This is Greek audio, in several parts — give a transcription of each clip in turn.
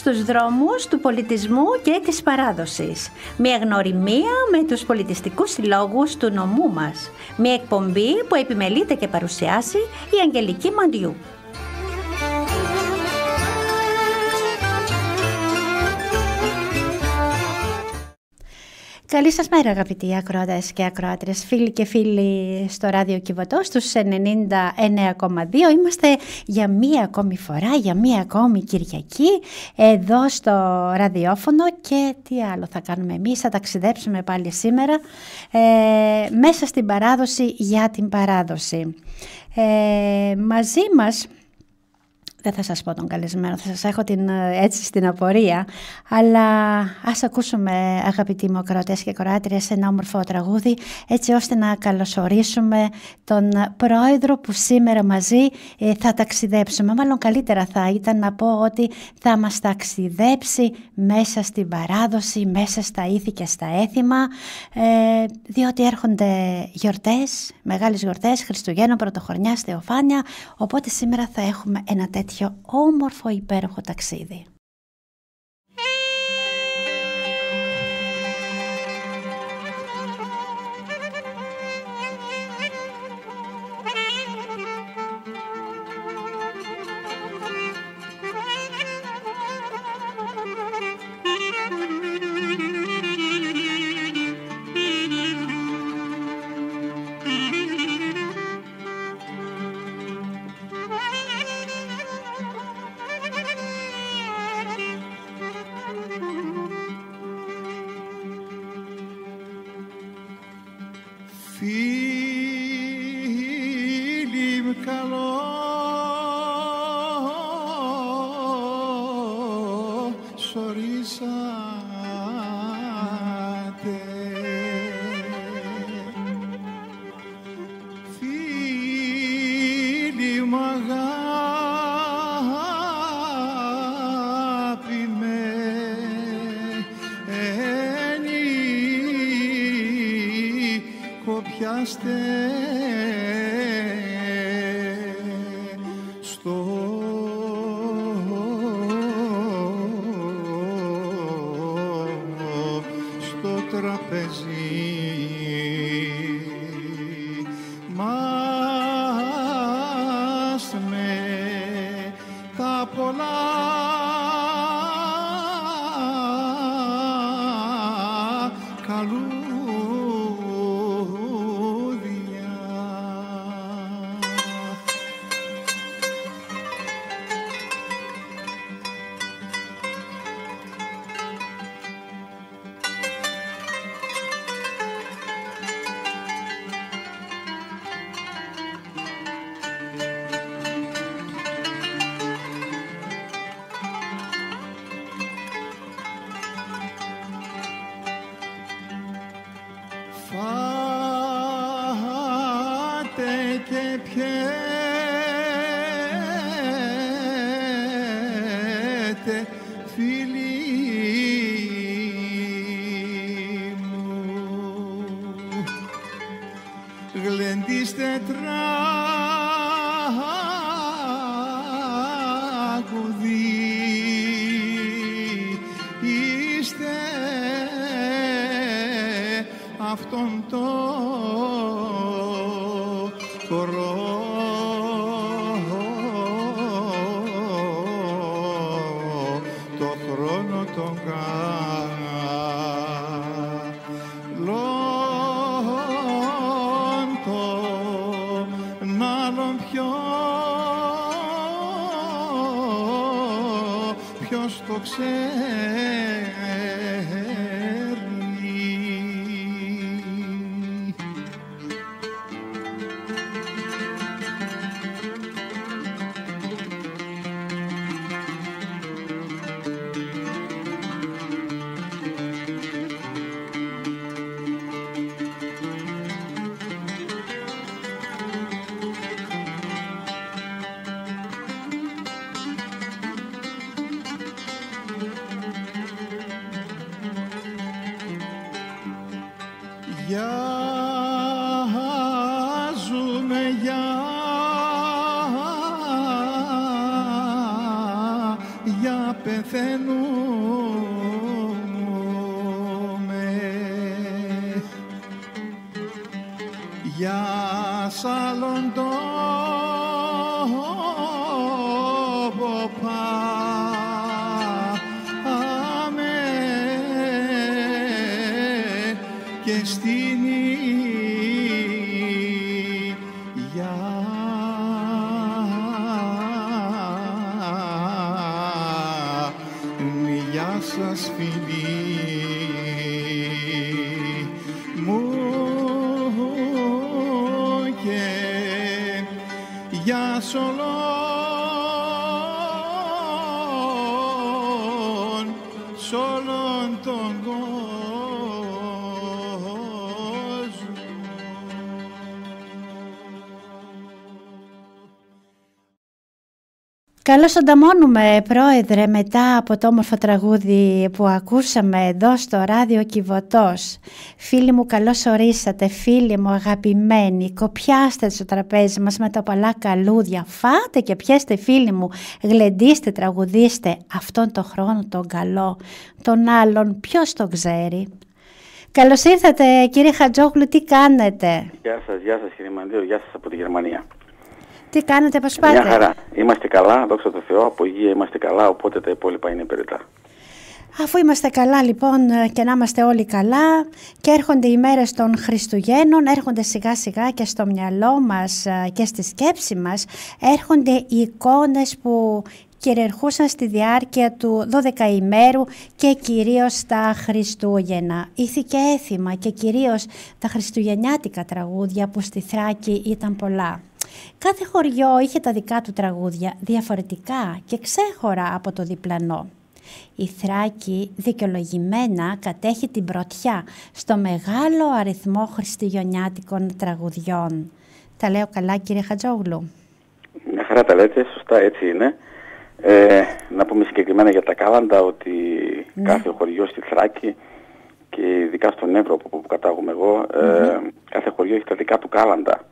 στους δρόμους του πολιτισμού και της παράδοσης. Μια γνωριμία με τους πολιτιστικούς συλλόγους του νομού μας. Μια εκπομπή που επιμελείται και παρουσιάσει η Αγγελική Μαντιού. Καλή σας μέρα αγαπητοί ακροατές και ακροάτρες, φίλοι και φίλοι στο Ράδιο Κιβωτό στους 99,2. Είμαστε για μία ακόμη φορά, για μία ακόμη Κυριακή εδώ στο ραδιόφωνο και τι άλλο θα κάνουμε εμείς, θα ταξιδέψουμε πάλι σήμερα μέσα στην παράδοση για την παράδοση. Μαζί μας, δεν θα σας πω τον καλεσμένο, θα σας έχω έτσι στην απορία, αλλά ας ακούσουμε αγαπητοί μου ακροατές και ακροάτριες ένα όμορφο τραγούδι, έτσι ώστε να καλωσορίσουμε τον πρόεδρο που σήμερα μαζί θα ταξιδέψουμε. Μάλλον καλύτερα θα ήταν να πω ότι θα μας ταξιδέψει μέσα στην παράδοση, μέσα στα ήθη και στα έθιμα, διότι έρχονται γιορτές, μεγάλες γιορτές, Χριστουγέννων, Πρωτοχρονιάς, Θεοφάνεια, οπότε σήμερα θα έχουμε ένα τέτοιο όμορφο υπέροχο ταξίδι. Ποιος το ξέρει. Γιάζουμε, για πεθαίνουμε για σ' άλλον τόπο πάμε και στην γεια σας φίλοι μου και για σ' όλον τον κόσμο. Καλώς ανταμώνουμε, Πρόεδρε, μετά από το όμορφο τραγούδι που ακούσαμε εδώ στο Ράδιο Κιβωτός. Φίλοι μου, καλώς ορίσατε, φίλοι μου αγαπημένοι, κοπιάστε στο τραπέζι μας με τα πολλά καλούδια, φάτε και πιέστε φίλοι μου, γλεντήστε, τραγουδήστε αυτόν τον χρόνο τον καλό, τον άλλον ποιος τον ξέρει. Καλώς ήρθατε κύριε Χατζόγλου, τι κάνετε? Γεια σας κύριε Μαντέο, γεια σας από τη Γερμανία. Τι κάνετε, πώς πάτε? Μια χαρά. Είμαστε καλά, δόξα τω Θεώ, από υγεία είμαστε καλά, οπότε τα υπόλοιπα είναι περιττά. Αφού είμαστε καλά λοιπόν και να είμαστε όλοι καλά και έρχονται οι μέρες των Χριστουγέννων, έρχονται σιγά σιγά και στο μυαλό μας και στη σκέψη μας, έρχονται οι εικόνες που κυριαρχούσαν στη διάρκεια του 12ημέρου και κυρίως τα Χριστούγεννα. Ήθη και έθιμα και κυρίως τα χριστουγεννιάτικα τραγούδια που στη Θράκη ήταν πολλά. Κάθε χωριό είχε τα δικά του τραγούδια, διαφορετικά και ξέχωρα από το διπλανό. Η Θράκη δικαιολογημένα κατέχει την πρωτιά στο μεγάλο αριθμό χριστουγεννιάτικων τραγουδιών. Τα λέω καλά κύριε Χατζόγλου? Μια χαρά τα λέτε, σωστά, έτσι είναι. Να πούμε συγκεκριμένα για τα κάλαντα ότι κάθε χωριό στη Θράκη και ειδικά στον Εύρο που κατάγομαι εγώ, κάθε χωριό έχει τα δικά του κάλαντα.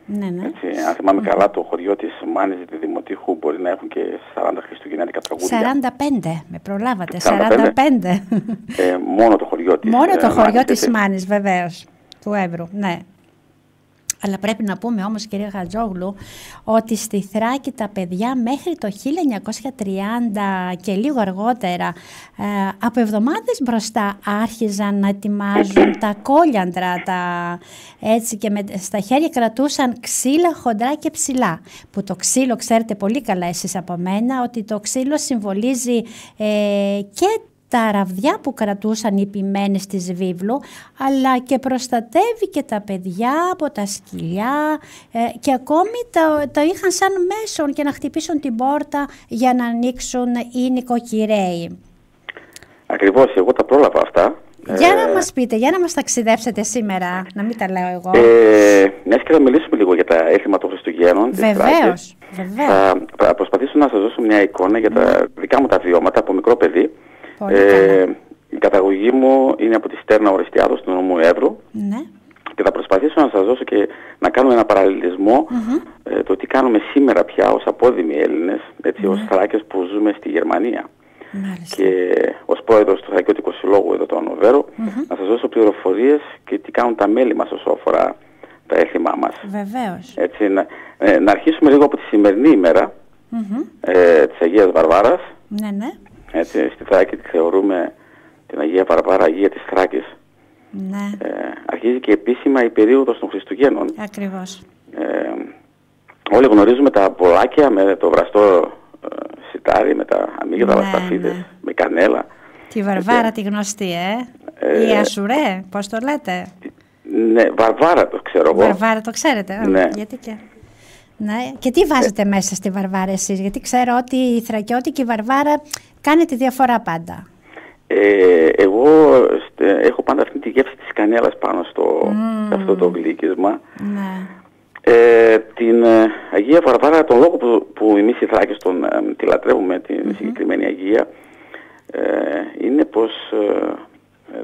Ναι. Έτσι, αν θυμάμαι καλά, το χωριό της Μάνης τη Δημοτήχου μπορεί να έχουν και 40 χριστουγεννιάτικα τραγούδια. 45, με προλάβατε, 45. Μόνο το χωριό της. Μόνο το χωριό της Μάνης, βεβαίως, του Εύρου, ναι. Αλλά πρέπει να πούμε όμως, κυρία Χατζόγλου, ότι στη Θράκη τα παιδιά μέχρι το 1930 και λίγο αργότερα, από εβδομάδες μπροστά άρχιζαν να ετοιμάζουν τα κόλιαντρα, έτσι, και στα χέρια κρατούσαν ξύλα χοντρά και ψηλά. Που το ξύλο, ξέρετε πολύ καλά εσείς από μένα, ότι το ξύλο συμβολίζει και τα ραβδιά που κρατούσαν οι ποιμένες της βίβλου, αλλά και προστατεύει και τα παιδιά από τα σκυλιά και ακόμη το είχαν σαν μέσον και να χτυπήσουν την πόρτα για να ανοίξουν οι νοικοκυρέοι. Ακριβώς, εγώ τα πρόλαβα αυτά. Για να μας πείτε, για να μας ταξιδέψετε σήμερα, να μην τα λέω εγώ. Μιας και θα μιλήσουμε λίγο για τα έθιμα των Χριστουγέννων. Βεβαίως. Θα προσπαθήσω να σας δώσω μια εικόνα για τα δικά μου τα βιώματα από μικρό παιδί. Η καταγωγή μου είναι από τη Στέρνα Ορεστιάδος του νομού Εύρου. Ναι. Και θα προσπαθήσω να σας δώσω και να κάνουμε ένα παραλληλισμό το τι κάνουμε σήμερα πια ως απόδημοι Έλληνες, έτσι, ως Θράκες που ζούμε στη Γερμανία. Μάλιστα. Και ως πρόεδρος του Θρακιώτικου Συλλόγου εδώ το Ανοβέρο, να σας δώσω πληροφορίες και τι κάνουν τα μέλη μας όσο αφορά τα έθιμά μας. Βεβαίως. Έτσι, να αρχίσουμε λίγο από τη σημερινή ημέρα της Αγίας Βαρβάρας. Ναι. Έτσι, στη Θράκη τη θεωρούμε την Αγία Βαρβάρα, Αγία της Θράκης. Ναι. Αρχίζει και επίσημα η περίοδος των Χριστουγέννων. Ακριβώς. Όλοι γνωρίζουμε τα μπολάκια με το βραστό σιτάρι, με τα αμύγδαλα, σταφίδες, με κανέλα. Τη Βαρβάρα τη γνωστή, η Ασουρέ, πώς το λέτε? Ναι, Βαρβάρα το ξέρω εγώ. Βαρβάρα το ξέρετε, ναι. Γιατί και... Ναι. Και τι βάζετε μέσα στη Βαρβάρα εσείς? Γιατί ξέρω ότι η θρακιώτικη Βαρβάρα κάνει τη διαφορά πάντα. Εγώ έχω πάντα αυτή τη γεύση της κανέλας πάνω στο αυτό το γλύκισμα. Ναι. Την Αγία Βαρβάρα, τον λόγο που εμείς οι Θράκες τη λατρεύουμε, την συγκεκριμένη Αγία, είναι πως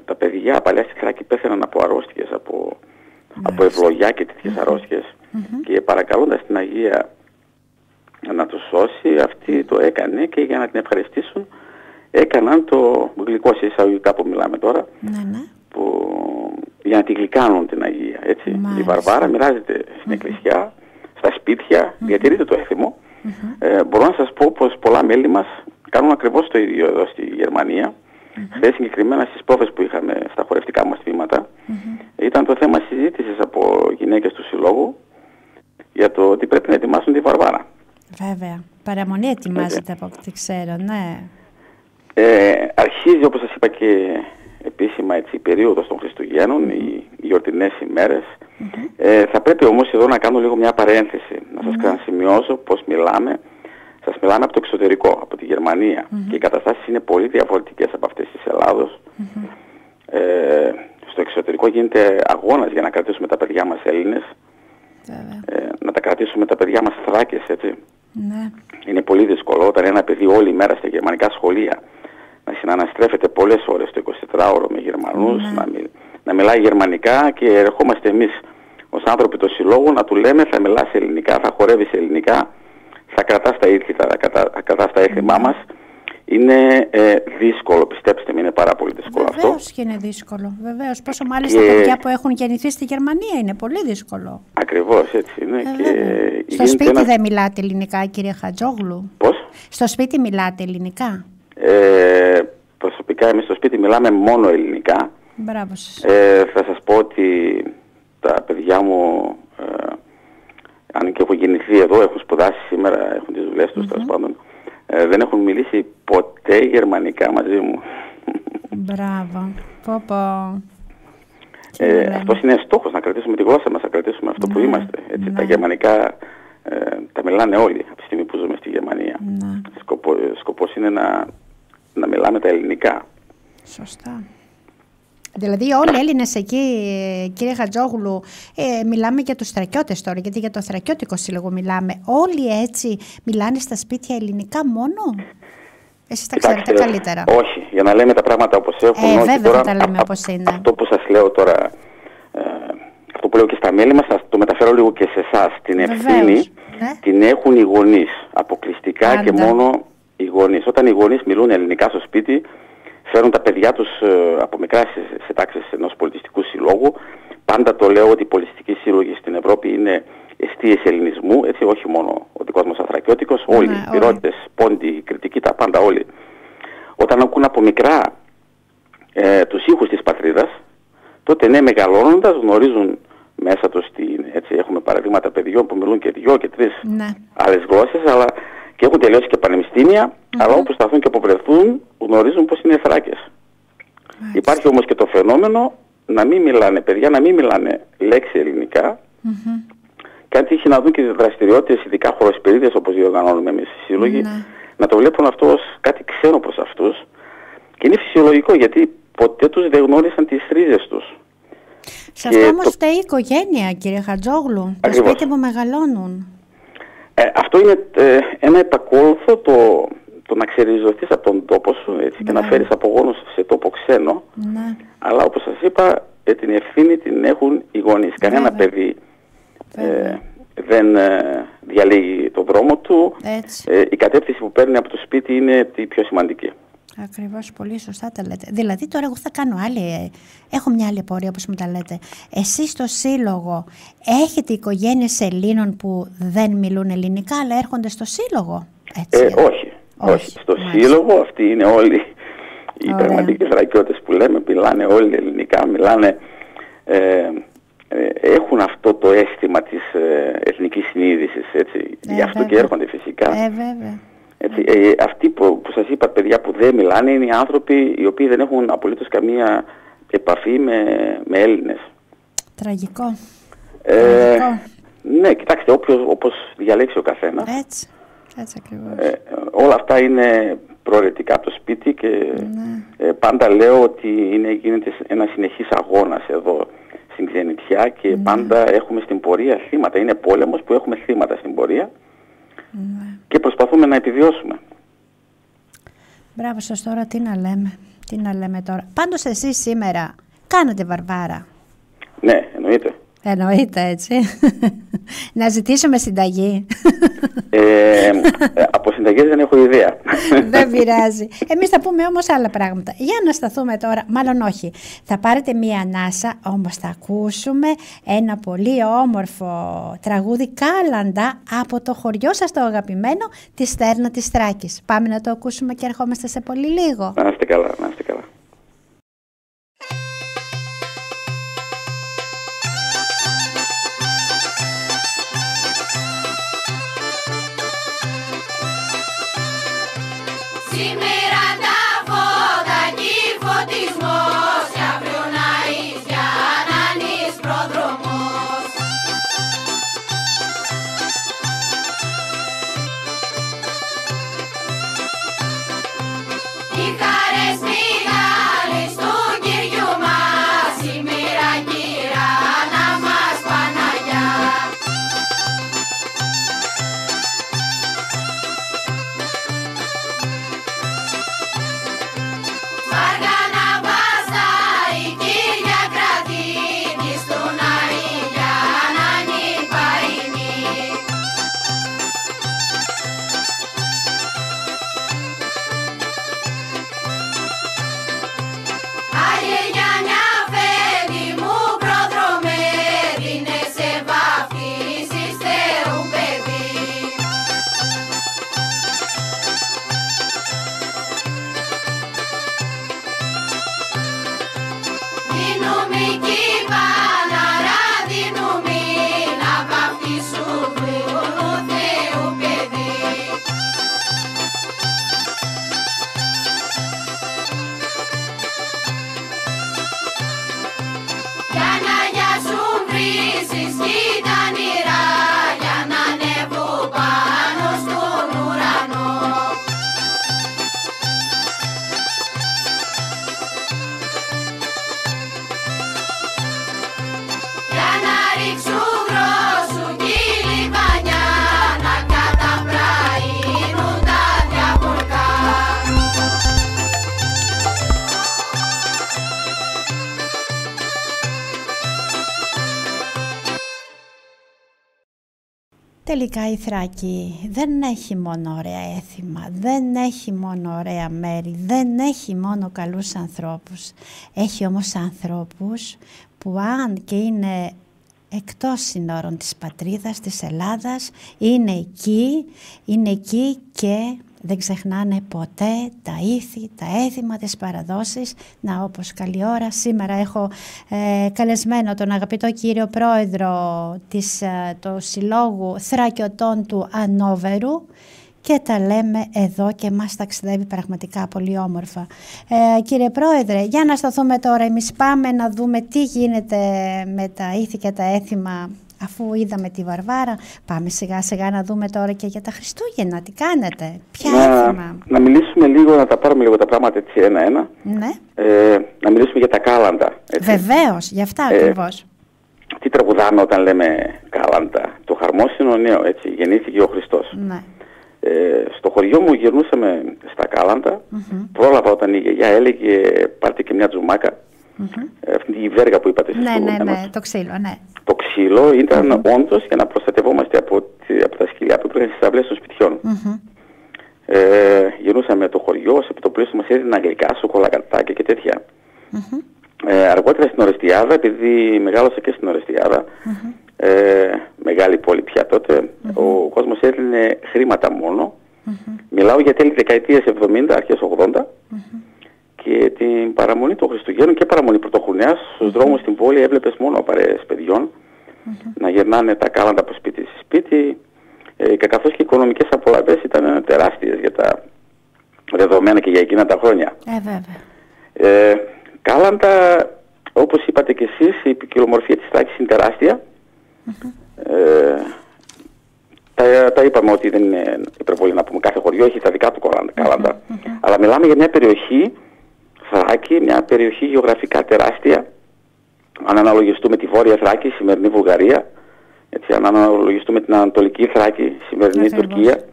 τα παιδιά παλιά στη Θράκη πέθαναν από αρρώστιες, από ευλογιά και τέτοιες αρρώστιες. Και παρακαλώντας την Αγία να τους σώσει, αυτή το έκανε, και για να την ευχαριστήσουν έκαναν το γλυκό σε εισαγωγικά που μιλάμε τώρα, που, για να τη γλυκάνουν την Αγία. Έτσι. Η Βαρβάρα μοιράζεται στην εκκλησιά, στα σπίτια, διατηρείται το έθιμο. Μπορώ να σας πω πως πολλά μέλη μας κάνουν ακριβώς το ίδιο εδώ στη Γερμανία. Χθες συγκεκριμένα στις πρόβες που είχαμε στα χορευτικά μας τμήματα, ήταν το θέμα συζήτησης από γυναίκες του Συλλόγου για το ότι πρέπει να ετοιμάσουν τη Βαρβάρα. Βέβαια. Παραμονή ετοιμάζεται από ό,τι ξέρω, ναι. Αρχίζει, όπως σας είπα και επίσημα, έτσι, η περίοδος των Χριστουγέννων, οι γιορτινές ημέρες. Θα πρέπει όμως εδώ να κάνω λίγο μια παρένθεση, να σας ξανασημειώσω πως σας μιλάμε από το εξωτερικό, από τη Γερμανία, και οι καταστάσεις είναι πολύ διαφορετικές από αυτές της Ελλάδος. Στο εξωτερικό γίνεται αγώνας για να κρατήσουμε τα παιδιά μας Έλληνες, να τα κρατήσουμε τα παιδιά μας Θράκες, έτσι. Είναι πολύ δύσκολο όταν ένα παιδί όλη μέρα στα γερμανικά σχολεία να συναναστρέφεται πολλές ώρες το 24ωρο με Γερμανούς, να μιλάει γερμανικά, και ερχόμαστε εμείς ως άνθρωποι του Συλλόγου να του λέμε θα μιλάς ελληνικά, θα χορεύεις ελληνικά, θα κρατάς τα ήθη, θα κρατάς τα έθιμά μας. Είναι δύσκολο, πιστέψτε με, είναι πάρα πολύ δύσκολο. Βεβαίως και είναι δύσκολο. Βεβαίως. Πόσο μάλιστα παιδιά που έχουν γεννηθεί στη Γερμανία είναι πολύ δύσκολο. Ακριβώς, έτσι είναι. Στο σπίτι δεν μιλάτε ελληνικά, κύριε Χατζόγλου? Πώς? Στο σπίτι μιλάτε ελληνικά? Προσωπικά εμείς στο σπίτι μιλάμε μόνο ελληνικά. Μπράβο σας. Θα σας πω ότι τα παιδιά μου, αν και έχουν γεννηθεί εδώ, έχουν σπουδάσει σήμερα, έχουν τις δουλειές τους, τέλος πάντων, δεν έχουν μιλήσει ποτέ γερμανικά μαζί μου. Μπράβο. Αυτός είναι στόχος, να κρατήσουμε τη γλώσσα μας, να κρατήσουμε αυτό που είμαστε. Έτσι. Τα γερμανικά τα μιλάνε όλοι από τη στιγμή που ζούμε στη Γερμανία. Σκοπός είναι να μιλάμε τα ελληνικά. Σωστά. Δηλαδή όλοι οι Έλληνες εκεί, κύριε Χατζόγλου, μιλάμε για τους Θρακιώτες τώρα, γιατί για το Θρακιώτικο Σύλλογο μιλάμε. Όλοι έτσι μιλάνε στα σπίτια ελληνικά μόνο? Εσείς τα ξέρετε καλύτερα. Όχι, για να λέμε τα πράγματα όπως έχουν. Βέβαια τώρα, θα τα λέμε όπως είναι. Αυτό που σας λέω τώρα, αυτό που λέω και στα μέλη μας, θα το μεταφέρω λίγο και σε εσάς. Την ευθύνη την έχουν οι γονείς, αποκλειστικά και μόνο οι γονείς. Όταν οι γονείς μιλούν ελληνικά στο σπίτι, φέρουν τα παιδιά τους από μικρά σε τάξεις ενός πολιτιστικού συλλόγου. Πάντα το λέω ότι οι πολιτιστικοί σύλλογοι στην Ευρώπη είναι εστίες ελληνισμού, έτσι, όχι μόνο ο δικός μας Αθρακιώτικος, όλοι, Πυρώτες, Πόντοι, Κρητικοί, τα πάντα όλοι. Όταν ακούν από μικρά τους ήχους της πατρίδας, τότε ναι, μεγαλώνοντας γνωρίζουν μέσα τους έτσι, έχουμε παραδείγματα παιδιών που μιλούν και 2 και 3 άλλες γλώσσες, αλλά και έχουν τελειώσει και πανεπιστήμια, αλλά όπου σταθούν και αποβρεθούν γνωρίζουν πως είναι Θράκες. Υπάρχει όμως και το φαινόμενο να μην μιλάνε παιδιά, να μην μιλάνε λέξη ελληνικά, και αν τύχει να δουν και δραστηριότητες, ειδικά χοροσπυρίδες όπως διοργανώνουμε εμείς οι σύλλογοι, να το βλέπουν αυτό ως κάτι ξένο προς αυτούς, και είναι φυσιολογικό γιατί ποτέ τους δεν γνώρισαν τις ρίζες τους. Σε αυτό όμως φταίει η οικογένεια, κύριε Χατζόγλου, το σπίτι που μεγαλώνουν. Αυτό είναι ένα επακόλουθο, το να ξεριζωθείς από τον τόπο σου, έτσι, και να φέρεις απογόνους σε τόπο ξένο. Αλλά όπως σας είπα, την ευθύνη την έχουν οι γονείς. Κανένα παιδί δεν διαλέγει τον δρόμο του. Η κατεύθυνση που παίρνει από το σπίτι είναι η πιο σημαντική. Ακριβώς, πολύ σωστά τα λέτε. Δηλαδή τώρα εγώ θα κάνω έχω μια άλλη απορία όπως μου τα λέτε. Εσείς στο σύλλογο έχετε οικογένειες Ελλήνων που δεν μιλούν ελληνικά αλλά έρχονται στο σύλλογο? Έτσι, όχι. Στο σύλλογο αυτοί είναι όλοι οι πραγματικοί Θρακιώτες που λέμε, μιλάνε όλοι ελληνικά, μιλάνε, έχουν αυτό το αίσθημα της εθνικής συνείδησης, έτσι. Γι' αυτό και έρχονται φυσικά. Βέβαια. Έτσι, αυτοί που σας είπα, παιδιά που δεν μιλάνε, είναι οι άνθρωποι οι οποίοι δεν έχουν απολύτως καμία επαφή με Έλληνες. Τραγικό. Ναι, κοιτάξτε, όπως διαλέξει ο καθένας. Έτσι ακριβώς. Όλα αυτά είναι προαιρετικά από το σπίτι και πάντα λέω ότι γίνεται ένα συνεχής αγώνας εδώ στην ξενιτιά και πάντα έχουμε στην πορεία θύματα. Είναι πόλεμος που έχουμε θύματα στην πορεία. Και προσπαθούμε να επιβιώσουμε. Μπράβο σας, τώρα τι να λέμε τώρα. Πάντως εσείς σήμερα κάνατε Βαρβάρα? Ναι, εννοείται. Εννοείται, έτσι. Να ζητήσουμε συνταγή. Από συνταγές δεν έχω ιδέα. Δεν πειράζει. Εμείς θα πούμε όμως άλλα πράγματα. Για να σταθούμε τώρα, μάλλον όχι. Θα πάρετε μία ανάσα, όμως θα ακούσουμε ένα πολύ όμορφο τραγούδι Κάλαντα από το χωριό σας το αγαπημένο, τη Στέρνα της Θράκης. Πάμε να το ακούσουμε και ερχόμαστε σε πολύ λίγο. Να είστε καλά, να είστε καλά. Σήμερα τα φώτα και φωτισμός, κι αύριο να είσαι για να νης προδρομός. Οι χαρές μεγάλες του Κυριού μας, σήμερα κύρα να μας Παναγιά. Βάργανα βάστα η Κυριά κρατήνη, στον αήλια να νυπαΐνει. Άγιε για μια φένη μου προδρομέρη, ναι σε βαφτίσεις Θεού παιδί. Δίνουμε κι παναρά, δίνουμε να βαφτίσουν του Θεού παιδί. Για να γιάσουν βρύσεις κι τα νηρά, για να ανέβουν πάνω στον ουρανό. Για να ρίξουν γρόσου κι λιβανιά, να καταπραίνουν τα διαβολικά. Τελικά η Θράκη δεν έχει μόνο ωραία έθιμα, δεν έχει μόνο ωραία μέρη, δεν έχει μόνο καλούς ανθρώπους. Έχει όμως ανθρώπους που αν και είναι εκτός συνόρων της πατρίδας, της Ελλάδας, είναι εκεί και δεν ξεχνάνε ποτέ τα ήθη, τα έθιμα, τις παραδόσεις. Να, όπως καλή ώρα, σήμερα έχω καλεσμένο τον αγαπητό κύριο πρόεδρο του Συλλόγου Θρακιωτών του Ανόβερου και τα λέμε εδώ και μας ταξιδεύει πραγματικά πολύ όμορφα. Κύριε Πρόεδρε, για να σταθούμε τώρα, εμείς πάμε να δούμε τι γίνεται με τα ήθη και τα έθιμα. Αφού είδαμε τη Βαρβάρα, πάμε σιγά σιγά να δούμε τώρα και για τα Χριστούγεννα. Τι κάνετε, ποια έθιμα? Να μιλήσουμε λίγο, να τα πάρουμε λίγο τα πράγματα έτσι ένα-ένα. Ναι. Να μιλήσουμε για τα κάλαντα. Βεβαίως, γι' αυτά ακριβώς. Τι τραγουδάμε όταν λέμε κάλαντα? Το χαρμόσυνο νέο, έτσι, γεννήθηκε ο Χριστός. Ναι. Στο χωριό μου γυρνούσαμε στα κάλαντα. Πρόλαβα όταν η γιαγιά έλεγε πάρτε και μια τζουμάκα. Αυτή η βέργα που είπατε εσείς. Ναι, το ξύλο, ναι. Το ξύλο ήταν όντως για να προστατευόμαστε από τα σκυλιά που υπήρχαν στις αυλές των σπιτιών. Γυρνούσαμε το χωριό, σε το πλαίσιο μας έδιναν αγγλικά, σοκολατάκια και τέτοια. Αργότερα στην Ορεστιάδα, επειδή μεγάλωσα και στην Ορεστιάδα, μεγάλη πόλη πια τότε, ο κόσμος έδινε χρήματα μόνο. Μιλάω για τέλη δεκαετίας 70, αρχές 80. Και την παραμονή των Χριστουγέννων και παραμονή Πρωτοχρονιάς στους δρόμους στην πόλη έβλεπες μόνο παρέες παιδιών να γερνάνε τα κάλαντα από σπίτι σε σπίτι, και καθώς και οι οικονομικές απολαβές ήταν τεράστιες για τα δεδομένα και για εκείνα τα χρόνια. Βέβαια. Κάλαντα, όπως είπατε και εσείς, η ποικιλομορφία της Θράκης είναι τεράστια. Τα είπαμε ότι δεν είναι υπερβολή να πούμε κάθε χωριό έχει τα δικά του κάλαντα. Αλλά μιλάμε για μια περιοχή Θράκη, μια περιοχή γεωγραφικά τεράστια. Αν αναλογιστούμε τη Βόρεια Θράκη, σημερινή Βουλγαρία, έτσι, αν αναλογιστούμε την Ανατολική Θράκη, σημερινή Τουρκία,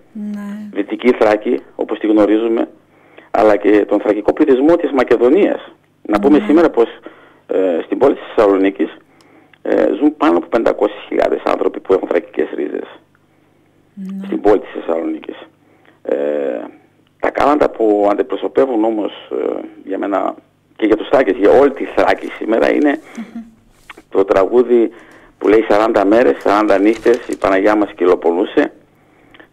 Δυτική Θράκη, όπως τη γνωρίζουμε, αλλά και τον θρακικό πληθυσμό της Μακεδονίας. Να πούμε σήμερα πως στην πόλη της Θεσσαλονίκης ζουν πάνω από 500.000 άνθρωποι που έχουν θρακικές ρίζες στην πόλη της Θεσσαλονίκης. Τα κάλαντα που αντιπροσωπεύουν όμως για μένα και για τους Θράκες, για όλη τη Θράκη σήμερα, είναι το τραγούδι που λέει 40 μέρες, 40 νύχτες η Παναγιά μας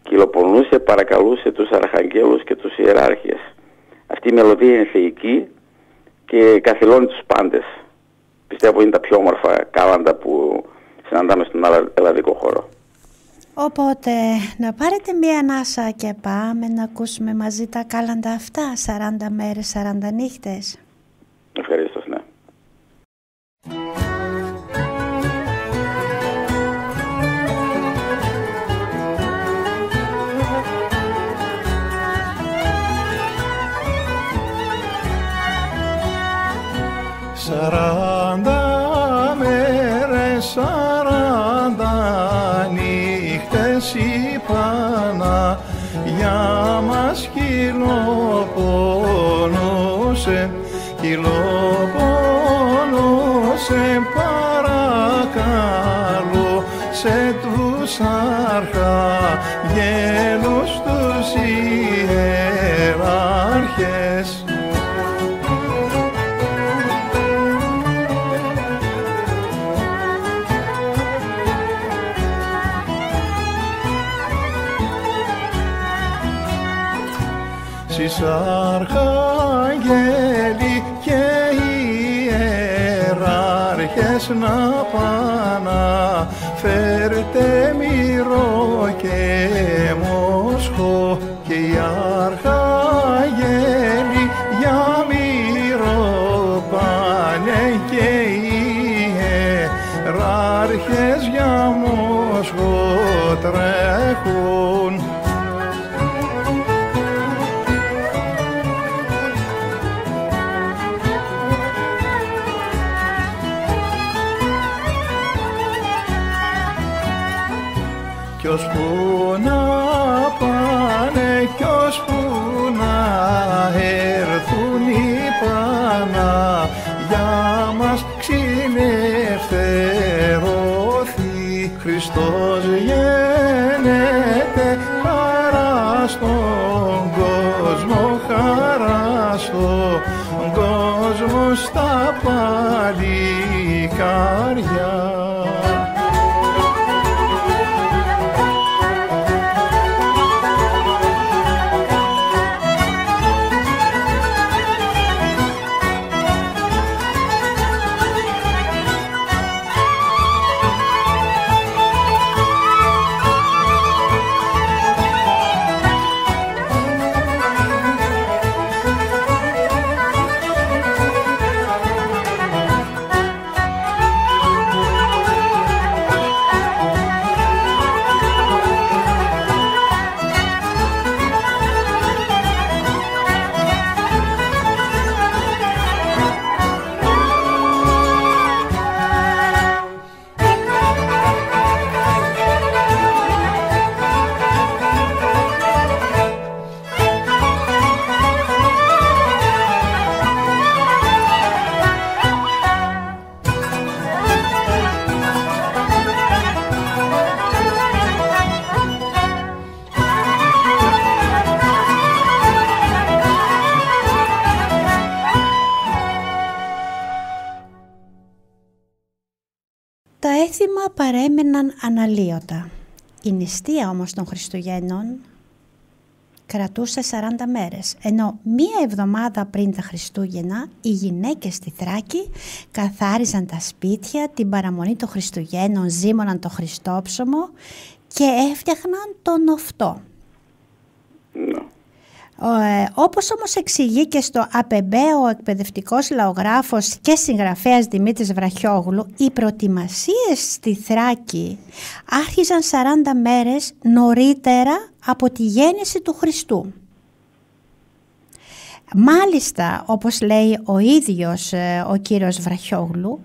κυλοπονούσε, παρακαλούσε τους αρχαγγέλους και τους ιεράρχες. Αυτή η μελωδία είναι θεϊκή και καθυλώνει τους πάντες. Πιστεύω είναι τα πιο όμορφα κάλαντα που συναντάμε στον ελλαδικό χώρο. Οπότε να πάρετε μία ανάσα και πάμε να ακούσουμε μαζί τα κάλαντα αυτά, 40 μέρες, 40 νύχτες. Ευχαριστώ, ναι. Σαράντα μέρες, 40 νύχτες η Παναγιά μας κυλοπονούσε, παρακαλώ σε τους αρχαγγέλους τους ιεράρχες. Σεις αρχαγγέλοι και ιεράρχες να πανα φέρτε μυρό και μόσχο, και οι αρχαγγέλοι για μυρό πάνε και οι ιεράρχες για μόσχο τρέχουν. Κι ώσπου να πάνε, κι ώσπου να έρθουν οι Παναγιά μας ξυλευθερωθεί. Χριστός γεννέται, χαρά στον κόσμο, χαρά στον κόσμο, στα παλικάρια. Τα έθιμα παρέμεναν αναλύωτα. Η νηστεία όμως των Χριστουγέννων κρατούσε 40 μέρες, ενώ μία εβδομάδα πριν τα Χριστούγεννα οι γυναίκες στη Θράκη καθάριζαν τα σπίτια, την παραμονή των Χριστουγέννων ζύμωναν το Χριστόψωμο και έφτιαχναν τον οφτό. Όπως όμως εξηγεί και στο ΑΠΕΜΠΕ ο εκπαιδευτικός λαογράφος και συγγραφέας Δημήτρης Βραχιόγλου, οι προετοιμασίες στη Θράκη άρχιζαν 40 μέρες νωρίτερα από τη γέννηση του Χριστού. Μάλιστα, όπως λέει ο ίδιος ο κύριος Βραχιόγλου,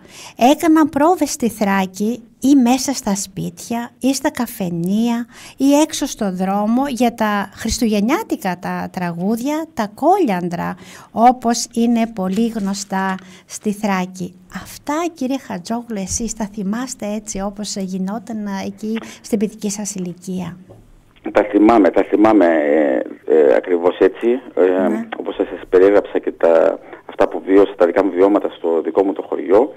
έκαναν πρόβες στη Θράκη ή μέσα στα σπίτια ή στα καφενεία ή έξω στο δρόμο για τα χριστουγεννιάτικα τα τραγούδια, τα κόλιαντρα, όπως είναι πολύ γνωστά στη Θράκη. Αυτά, κύριε Χατζόγλου, εσείς τα θυμάστε έτσι όπως γινόταν εκεί στην παιδική σας ηλικία? Τα θυμάμαι ακριβώς έτσι, όπως σας περιέγραψα και αυτά που βίωσα, τα δικά μου βιώματα στο δικό μου το χωριό.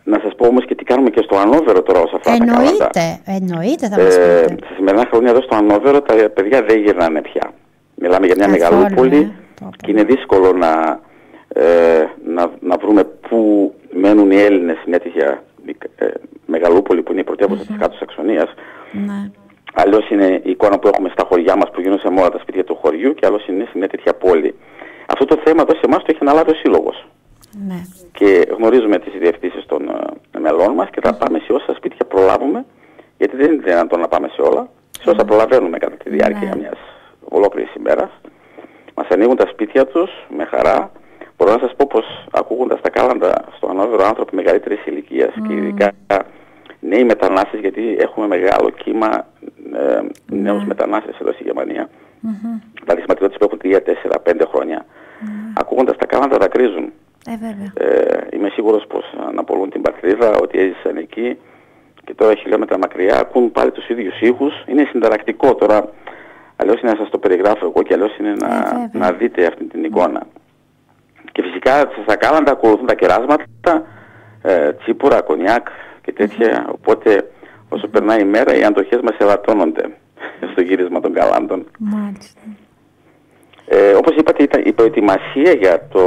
Να σας πω όμως και τι κάνουμε και στο Ανόβερο τώρα ως αυτά τα κάλαντα. Εννοείται θα μας πείτε. Στα σημερινά χρόνια εδώ στο Ανόβερο τα παιδιά δεν γυρνάνε πια. Μιλάμε για μια μεγαλούπολη και είναι δύσκολο να βρούμε πού μένουν οι Έλληνες σε μια τέτοια μεγαλούπολη που είναι η πρωτεύουσα της Κάτω Σαξονίας. Αλλιώς είναι η εικόνα που έχουμε στα χωριά μας που γίνονται σε όλα τα σπίτια του χωριού και άλλως είναι σε μια τέτοια πόλη. Αυτό το θέμα εδώ σε εμάς το έχει αναλάβει ο Σύλλογος. Ναι. Και γνωρίζουμε τις διευθύνσεις των μελών μας και θα πάμε σε όσα σπίτια προλάβουμε, γιατί δεν είναι δυνατόν να πάμε σε όλα, σε όσα προλαβαίνουμε κατά τη διάρκεια μιας ολόκληρης ημέρας. Μας ανοίγουν τα σπίτια τους με χαρά. Μπορώ να σας πω πως ακούγοντας τα κάλαντα στο Ανόβερο άνθρωποι μεγαλύτερης ηλικίας και ειδικά νέοι μετανάστες, γιατί έχουμε μεγάλο κύμα νέους μετανάστες εδώ στη Γερμανία. Τα δυσματιώτες που έχουν 3, 4, 5 χρόνια. Ακούγοντας τα κάλαντα δακρύζουν. Είμαι σίγουρος πως αναπολούν την πατρίδα, ότι έζησαν εκεί και τώρα χιλιόμετρα μακριά ακούν πάλι τους ίδιους ήχους. Είναι συνταρακτικό τώρα, αλλιώς είναι να σας το περιγράφω εγώ και αλλιώς είναι να δείτε αυτή την εικόνα. Και φυσικά στα κάλαντα ακολουθούν τα κεράσματα, τσίπουρα, κονιάκ και τέτοια, οπότε όσο περνάει η μέρα οι αντοχές μας ελαττώνονται στο γύρισμα των καλάντων. Μάλιστα. Όπως είπατε, η προετοιμασία για το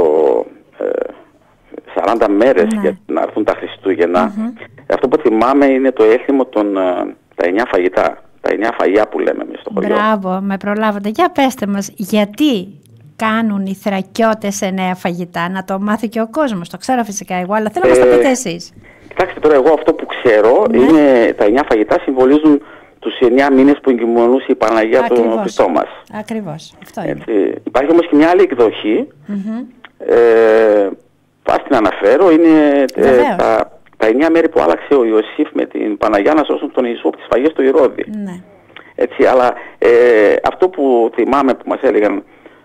40 μέρες για να έρθουν τα Χριστούγεννα, αυτό που θυμάμαι είναι το έθιμο τα 9 φαγητά, τα 9 φαγιά που λέμε εμείς στο χωριό. Μπράβο, με προλάβατε. Για πέστε μας, γιατί κάνουν οι Θρακιώτες 9 φαγητά? Να το μάθει και ο κόσμος, το ξέρω φυσικά εγώ, αλλά θέλω να μας το πείτε εσείς. Κοιτάξτε τώρα, εγώ αυτό που ξέρω είναι τα 9 φαγητά συμβολίζουν τους 9 μήνες που εγκυμονούσε η Παναγία του Χριστό μας. Ακριβώς, αυτό είναι. Υπάρχει όμως και μια άλλη εκδοχή, ας την αναφέρω, είναι τα 9 μέρη που άλλαξε ο Ιωσήφ με την Παναγιά να σώσουν τον Ιησού από τις φαγές του Ηρώδη. Ναι. Έτσι, αλλά αυτό που θυμάμαι που μας έλεγαν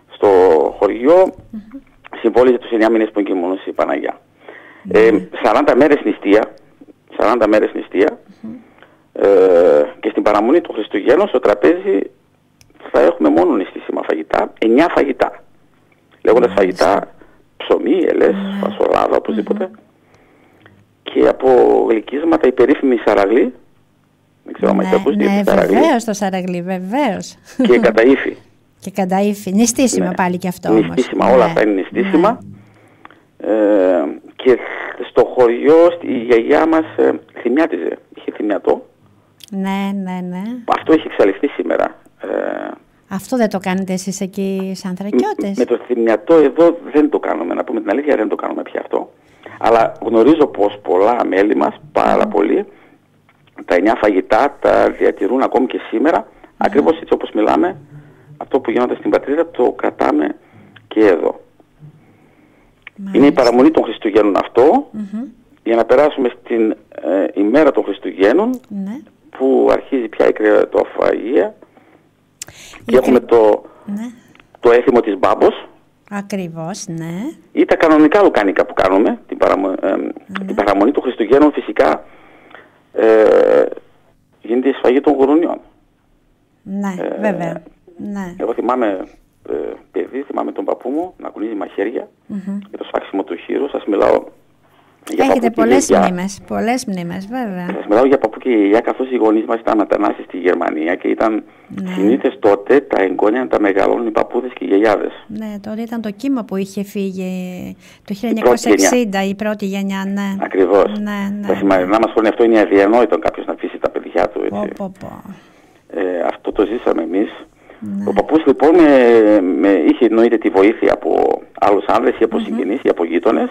στο χωριό συμβόλιζε τους 9 μήνες που εγκυμονούσε η Παναγιά. 40 μέρες νηστεία, και στην παραμονή του Χριστουγέννου στο τραπέζι θα έχουμε μόνο νηστίσιμα φαγητά, 9 φαγητά. Λέγοντας φαγητά, ψωμί, ελές, φασολάδα, οπωσδήποτε. Και από γλυκίσματα η περίφημη σαραγλή. Δεν ξέρω αν έχετε ακούσει τη σαραγλή. Βεβαίως το σαραγλή, βεβαίως. Και καταΐφη. Και καταΐφη, νηστίσιμα πάλι και αυτό όμως. Νηστίσιμα, όλα αυτά είναι νηστίσιμα. Και στο χωριό η γιαγιά μας θυμιάτιζε, είχε θυμιατό. Ναι. Αυτό έχει εξαλειφθεί σήμερα. Αυτό δεν το κάνετε εσείς εκεί σαν Θρακιώτες? Με το θυμιατό εδώ δεν το κάνουμε, να πούμε την αλήθεια, δεν το κάνουμε πια αυτό. Αλλά γνωρίζω πως πολλά μέλη μας, πάρα πολλοί, τα 9 φαγητά τα διατηρούν ακόμη και σήμερα. Ακριβώς έτσι όπως μιλάμε, αυτό που γίνονται στην πατρίδα το κρατάμε και εδώ. Είναι η παραμονή των Χριστουγέννων αυτό, για να περάσουμε στην ημέρα των Χριστουγέννων, που αρχίζει πια η κρεατοφαγία και έχουμε το έθιμο της μπάμπος. Ακριβώς, ναι. Ή τα κανονικά λουκάνικα που κάνουμε, την παραμονή των Χριστουγέννων φυσικά γίνεται η σφαγή των γουρουνιών. Ναι, βέβαια. Ναι. Εγώ θυμάμαι παιδί, θυμάμαι τον παππού μου να κουνίζει μαχαίρια για το σφάξιμο του χείρου. Σας μιλάω για έχετε πολλές μνήμες, βέβαια. Σας μιλάω για παππού και γιαγιά, καθώς οι γονείς μας ήταν μετανάστες στη Γερμανία και ήταν συνήθες τότε τα εγγόνια να τα μεγαλώνουν οι παππούδες και οι γιαγιάδες. Ναι, τότε ήταν το κύμα που είχε φύγει το 1960, η πρώτη γενιά, ναι. Ακριβώς. Ναι. Τα σημερινά μας χρόνια αυτό είναι αδιανόητο κάποιος να αφήσει τα παιδιά του, έτσι. Αυτό το ζήσαμε εμείς. Ο παππούς λοιπόν είχε εννοείται τη βοήθεια από άλλους άνδρες ή από συγγενείς ή από γείτονες.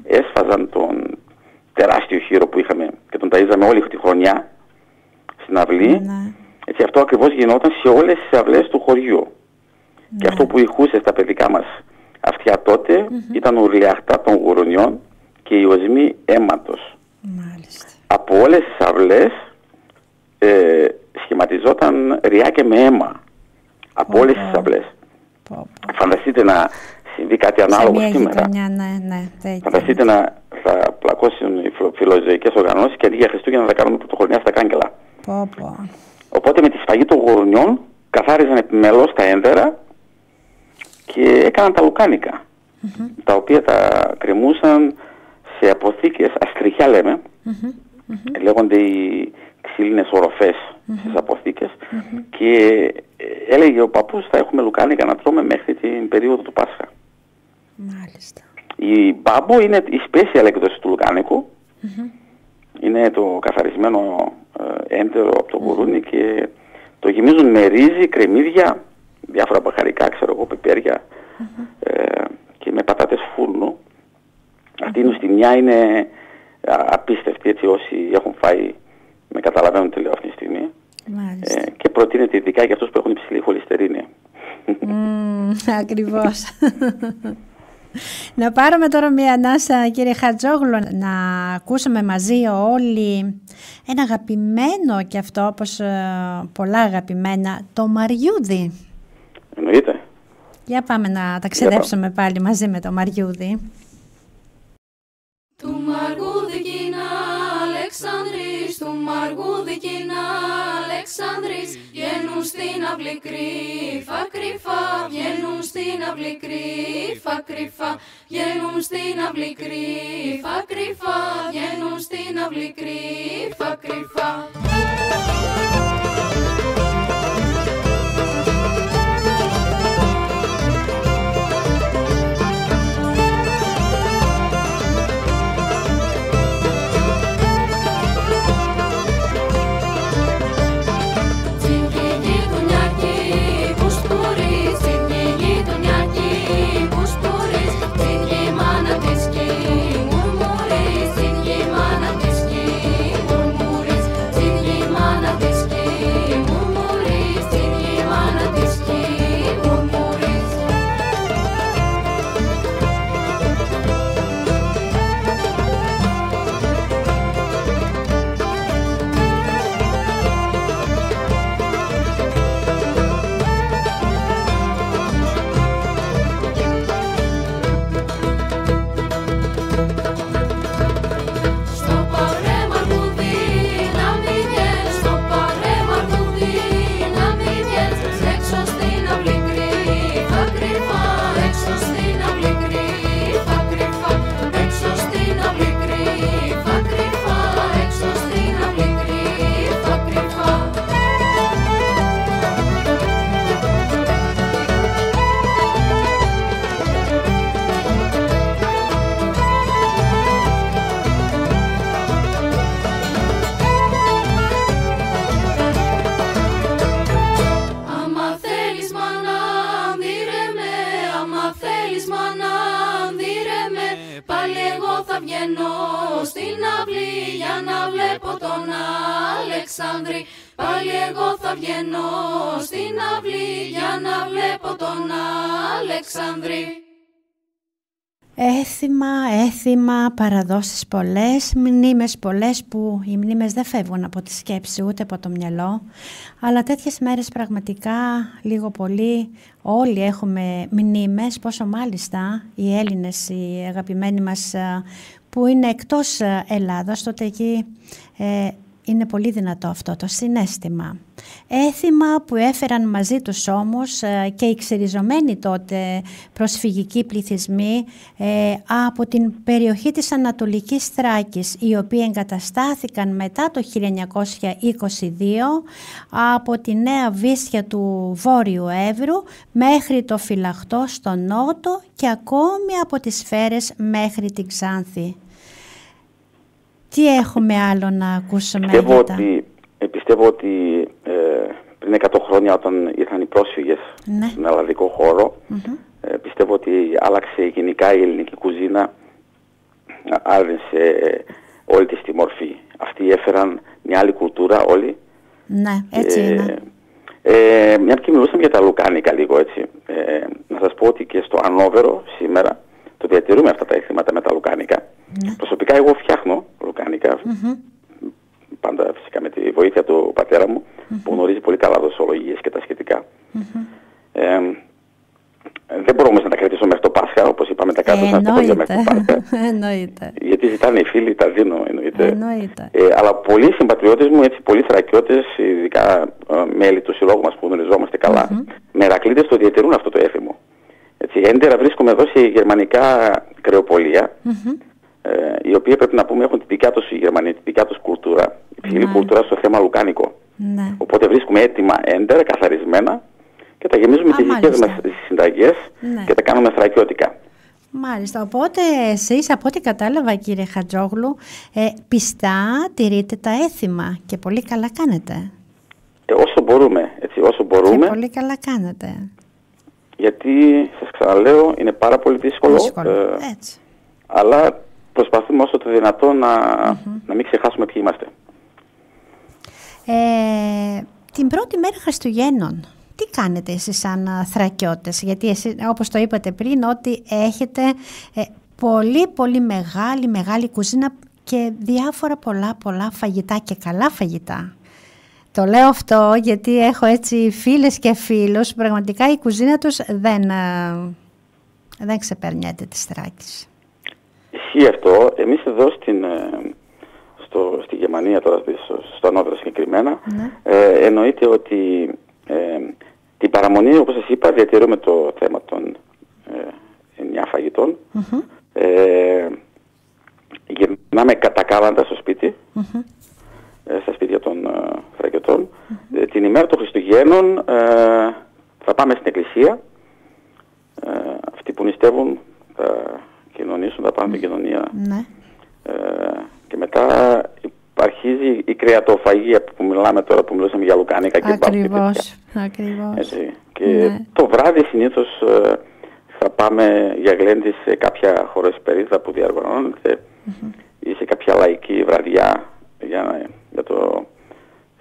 Έσφαζαν τον τεράστιο χείρο που είχαμε και τον ταΐζαμε όλη τη χρονιά στην αυλή. Έτσι, αυτό ακριβώς γινόταν σε όλες τις αυλές του χωριού. Και αυτό που ηχούσε στα παιδικά μας αυτιά τότε ήταν ουρλιαχτά των γουρουνιών και οι οσμοί αίματος. Μάλιστα. Από όλες τις αυλές σχηματιζόταν ριάκια με αίμα. Από όλες τις αυλές. Φανταστείτε να συμβεί κάτι ανάλογο σήμερα. Φανταστείτε να θα πλακώσουν οι φιλοζωικές οργανώσεις και αντί για Χριστούγεννα να κάνουμε πρωτοχρονιά στα κάγκελα. Οπότε με τη σφαγή των γουρουνιών καθάριζαν επιμελώς τα ένδερα και έκαναν τα λουκάνικα, τα οποία τα κρεμούσαν σε αποθήκες, αστριχιά λέμε, λέγονται οι ξύλινες οροφές στις αποθήκες, και έλεγε ο παππούς θα έχουμε λουκάνικα να τρώμε μέχρι την περίοδο του Πάσχα. Μάλιστα. Η μπάμπο είναι η special έκδοση του λουκάνικου, είναι το καθαρισμένο έντερο από το γουρούνι και το γεμίζουν με ρύζι, κρεμμύδια, διάφορα μπαχαρικά, ξέρω εγώ, πιπέρια, και με πατάτες φούρνου. Αυτή η νοστιμιά είναι απίστευτη, έτσι όσοι έχουν φάει με καταλαβαίνουν τι λέω αυτή τη στιγμή. Και προτείνεται ειδικά για αυτούς που έχουν υψηλή χολυστερίνη. Ακριβώς. Να πάρουμε τώρα μια ανάσα, κύριε Χατζόγλου, να ακούσουμε μαζί όλοι ένα αγαπημένο και αυτό, όπως πολλά αγαπημένα, το Μαριούδι. Εννοείται. Για πάμε να ταξιδέψουμε πάλι μαζί με το Μαριούδι. Του Μαργούδι κοινά Αλεξάνδρης, του Μαργούδι κοινά Αλεξάνδρης, βγαίνουν στην αυλή κρύφα κρύφα, βγαίνουν στην αυλή κρύφα κρύφα, βγαίνουν στην αυλή κρύφα κρύφα, βγαίνουν στην αυλή κρύφα κρύφα. Αλεξάνδρη, πάλι εγώ θα βγαίνω στην αυλή για να βλέπω τον Αλεξάνδρη. Έθιμα, παραδόσεις πολλές, μνήμες πολλές που οι μνήμες δεν φεύγουν από τη σκέψη ούτε από το μυαλό, αλλά τέτοιες μέρες πραγματικά λίγο πολύ όλοι έχουμε μνήμες, πόσο μάλιστα οι Έλληνες, οι αγαπημένοι μας που είναι εκτός Ελλάδας, τότε εκεί είναι πολύ δυνατό αυτό το συναίσθημα. Έθιμα που έφεραν μαζί τους όμως και οι ξεριζωμένοι τότε προσφυγικοί πληθυσμοί από την περιοχή της Ανατολικής Θράκης, οι οποίοι εγκαταστάθηκαν μετά το 1922 από τη Νέα Βίσια του Βόρειου Εύρου μέχρι το Φυλαχτό στο Νότο και ακόμη από τις Σφαίρες μέχρι την Ξάνθη. Τι έχουμε άλλο να ακούσουμε? Πιστεύω ότι πριν 100 χρόνια όταν ήρθαν οι πρόσφυγες στον ελλαδικό χώρο, πιστεύω ότι άλλαξε γενικά η ελληνική κουζίνα, άρνησε όλη της τη μορφή. Αυτοί έφεραν μια άλλη κουλτούρα όλοι. Ναι, έτσι είναι. Μια και μιλούσαμε για τα λουκάνικα λίγο έτσι. να σας πω ότι και στο Ανόβερο σήμερα το διατηρούμε αυτά τα έθιματα με τα λουκάνικα. Προσωπικά εγώ φτιάχνω λουκάνικα, πάντα φυσικά με τη βοήθεια του πατέρα μου, που γνωρίζει πολύ καλά δοσολογίες και τα σχετικά. Δεν μπορώ όμως να τα κρατήσω μέχρι το Πάσχα, όπως είπαμε, τα κάτω στα σχολεία μέχρι το Πάσχα. Εννοείται. Γιατί ζητάνε οι φίλοι, τα δίνω, εννοείται. Αλλά πολλοί συμπατριώτες μου, έτσι, πολλοί θρακιώτες, ειδικά μέλη του συλλόγου μας που γνωριζόμαστε καλά, μερακλείτες το διατηρούν αυτό το έθιμο. Έτσι, έντερα βρίσκομαι εδώ σε γερμανικά κρεοπολία, οι οποίοι πρέπει να πούμε έχουν τη δικιά τους, οι Γερμανοί, τη δικιά τους κουλτούρα, υψηλή κουλτούρα στο θέμα λουκάνικο. Οπότε βρίσκουμε έτοιμα έντερα, καθαρισμένα, και τα γεμίζουμε τις δικές μας συνταγές και τα κάνουμε θρακιώτικα. Μάλιστα, οπότε εσείς από ό,τι κατάλαβα κύριε Χατζόγλου, πιστά τηρείτε τα έθιμα και πολύ καλά κάνετε. Όσο μπορούμε, έτσι, όσο μπορούμε. Και πολύ καλά κάνετε. Γιατί σας ξαναλέω είναι πάρα πολύ δύσκολο, έτσι. Αλλά προσπαθούμε όσο το δυνατό να μην ξεχάσουμε ποιοι είμαστε. Την πρώτη μέρα Χριστουγέννων, τι κάνετε εσείς σαν θρακιώτες? Γιατί εσείς, όπως το είπατε πριν, ότι έχετε πολύ πολύ μεγάλη κουζίνα και διάφορα πολλά φαγητά και καλά φαγητά. Το λέω αυτό γιατί έχω έτσι φίλες και φίλους, πραγματικά η κουζίνα τους δεν ξεπερνιέται της Θράκης. Ισχύει αυτό. Εμείς εδώ στη Γερμανία, τώρα στο Ανόβερο συγκεκριμένα, εννοείται ότι την παραμονή, όπως σας είπα, διατηρούμε το θέμα των 9 φαγητών. Γυρνάμε κατά κάλαντα στο σπίτι, στα σπίτια των θρακιωτών. Την ημέρα των Χριστουγέννων θα πάμε στην εκκλησία. Αυτοί που νηστεύουν θα κοινωνήσουν, θα πάνε στην κοινωνία. Και μετά αρχίζει η κρεατοφαγία που μιλάμε τώρα, που μιλούσαμε για λουκάνικα και ακριβώς. Και το βράδυ συνήθως θα πάμε για γλέντι σε κάποια χωρεσπερίδα που διοργανώνεται ή σε κάποια λαϊκή βραδιά για το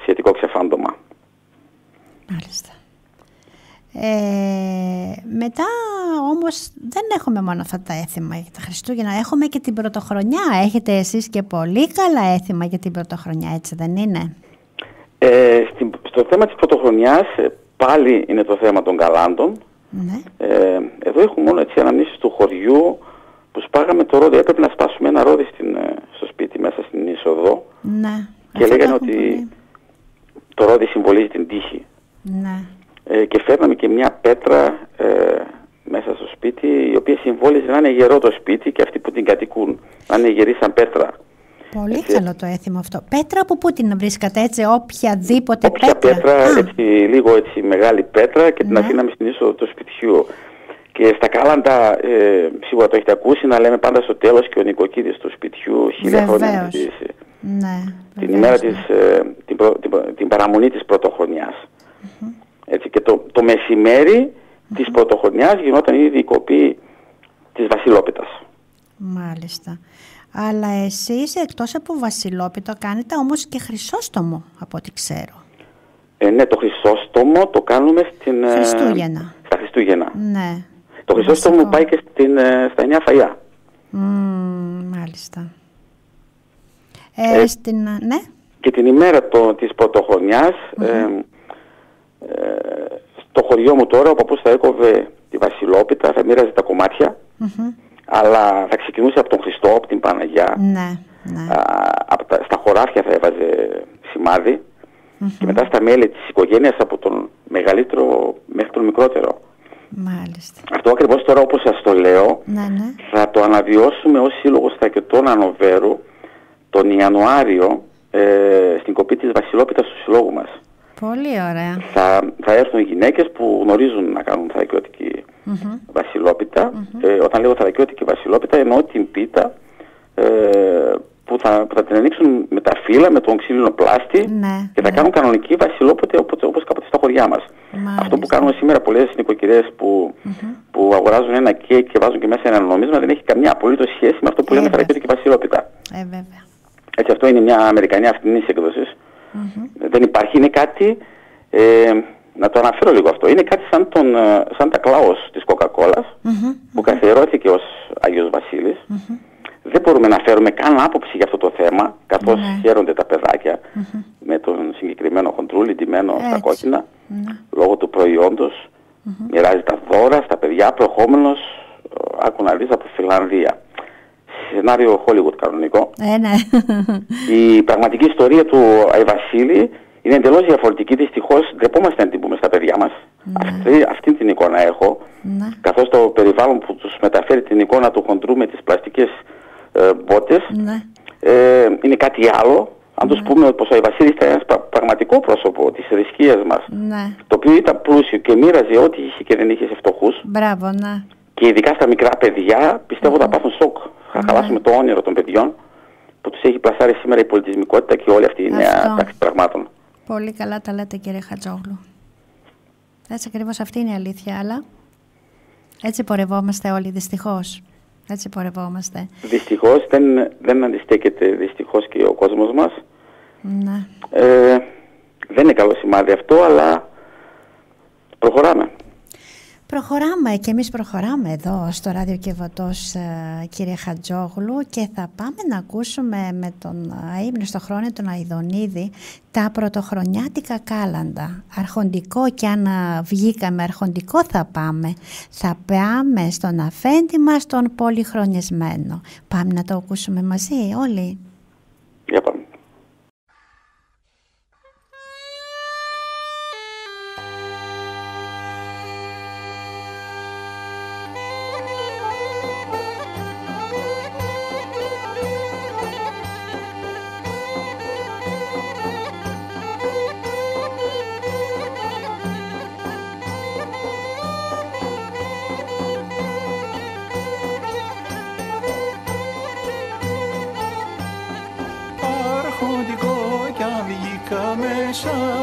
σχετικό ξεφάντωμα. Μάλιστα. Μετά όμως δεν έχουμε μόνο αυτά τα έθιμα για τα Χριστούγεννα, έχουμε και την Πρωτοχρονιά. Έχετε εσείς και πολύ καλά έθιμα για την Πρωτοχρονιά, έτσι δεν είναι? Στο θέμα της Πρωτοχρονιάς πάλι είναι το θέμα των καλάντων. Εδώ έχουμε μόνο έτσι αναμνήσεις του χωριού που σπάγαμε το ρόδι. Έπρεπε να σπάσουμε ένα ρόδι στο σπίτι μέσα στην είσοδο και λέγανε ότι το ρόδι συμβολίζει την τύχη. Και φέρναμε και μια πέτρα μέσα στο σπίτι, η οποία συμβόλιζε να είναι γερό το σπίτι και αυτοί που την κατοικούν να είναι γεροί σαν πέτρα. Πολύ καλό το έθιμο αυτό. Πέτρα από πού την βρίσκατε, έτσι, οποιαδήποτε όποια πέτρα, έτσι, λίγο έτσι μεγάλη πέτρα, και την αφήναμε στην είσοδο του σπιτιού. Και στα κάλαντα, σίγουρα το έχετε ακούσει, να λέμε πάντα στο τέλος και ο νοικοκύρης του σπιτιού 1000 χρόνια να ζήσει. Την ημέρα την παραμονή της Πρωτοχρονιάς. Έτσι, και το μεσημέρι της Πρωτοχρονιάς γινόταν ήδη η κοπή της Βασιλόπιτας. Μάλιστα. Αλλά εσείς εκτός από Βασιλόπιτο κάνετε όμως και Χρυσόστομο, από ό,τι ξέρω. Ναι, το Χρυσόστομο το κάνουμε στα Χριστούγεννα. Ναι. Το Χρυσόστομο πάει και στα 9 φαγιά. Μάλιστα. Ναι. Και την ημέρα της Πρωτοχρονιάς, στο χωριό μου τώρα ο παππούς θα έκοβε τη Βασιλόπιτα, θα μοίραζε τα κομμάτια, αλλά θα ξεκινούσε από τον Χριστό, από την Παναγιά. Στα χωράφια θα έβαζε σημάδι και μετά στα μέλη της οικογένειας, από τον μεγαλύτερο μέχρι τον μικρότερο. Μάλιστα. Αυτό ακριβώς τώρα, όπως σας το λέω, θα το αναβιώσουμε ως Σύλλογος Θρακιωτών Ανοβέρου τον Ιανουάριο στην κοπή της Βασιλόπιτας του συλλόγου μας. Πολύ ωραία. Θα έρθουν γυναίκες που γνωρίζουν να κάνουν θρακιώτικη Βασιλόπιτα. Όταν λέω θρακιώτικη Βασιλόπιτα εννοώ την πίτα που θα την ανοίξουν με τα φύλλα, με τον ξύλινο πλάστη και θα κάνουν κανονική Βασιλόπιτα όπως κάποτε στα χωριά μας. Αυτό που κάνουμε σήμερα πολλές νοικοκυρές που αγοράζουν ένα κέικ και βάζουν και μέσα ένα νομίσμα δεν έχει καμιά απολύτως σχέση με αυτό που λέμε θρακιώτικη Βασιλόπιτα. Έτσι, αυτό είναι μια αμερικανιά αυτινής έκδοσης. Δεν υπάρχει, είναι κάτι να το αναφέρω λίγο αυτό. Είναι κάτι σαν τα κλάους της Coca-Cola, που καθιερώθηκε ως Άγιος Βασίλης. Δεν μπορούμε να φέρουμε καν άποψη για αυτό το θέμα, καθώς χαίρονται τα παιδάκια με τον συγκεκριμένο χοντρούλι ντυμένο στα κόκκινα, λόγω του προϊόντος. Μοιράζει τα δώρα στα παιδιά, προεχόμενος, άκου να δεις, από Φιλανδία. Σενάριο Hollywood κανονικό. Η πραγματική ιστορία του Άι Βασίλη είναι εντελώς διαφορετική. Δυστυχώς ντρεπόμαστε να την πούμε στα παιδιά μας. Αυτή την εικόνα έχω, καθώς το περιβάλλον που τους μεταφέρει την εικόνα του χοντρού με τις πλαστικές μπότες είναι κάτι άλλο. Αν τους πούμε πως ο Άι Βασίλης ήταν ένας πραγματικό πρόσωπο της θρησκείας μας, το οποίο ήταν πλούσιο και μοίραζε ό,τι είχε και δεν είχε σε φτωχούς. Μπράβο, Και ειδικά στα μικρά παιδιά, πιστεύω θα πάθουν σοκ. Θα χαλάσουμε το όνειρο των παιδιών που τους έχει πλασάρει σήμερα η πολιτισμικότητα και όλη αυτή η νέα τάξη πραγμάτων. Πολύ καλά τα λέτε, κύριε Χατζόγλου. Έτσι ακριβώς αυτή είναι η αλήθεια, αλλά έτσι πορευόμαστε όλοι, δυστυχώς. Έτσι πορευόμαστε. Δυστυχώς δεν αντιστέκεται δυστυχώς και ο κόσμος μας. Δεν είναι καλό σημάδι αυτό, αλλά προχωράμε. Προχωράμε και εμείς προχωράμε εδώ στο Ράδιο Κιβωτός, κύριε Χατζόγλου, και θα πάμε να ακούσουμε με τον αείμνηστο χρόνο τον Αηδονίδη τα πρωτοχρονιάτικα κάλαντα. Αρχοντικό, και αν βγήκαμε αρχοντικό θα πάμε στον αφέντη μας τον πολυχρονιασμένο. Πάμε να το ακούσουμε μαζί όλοι. Για πάμε.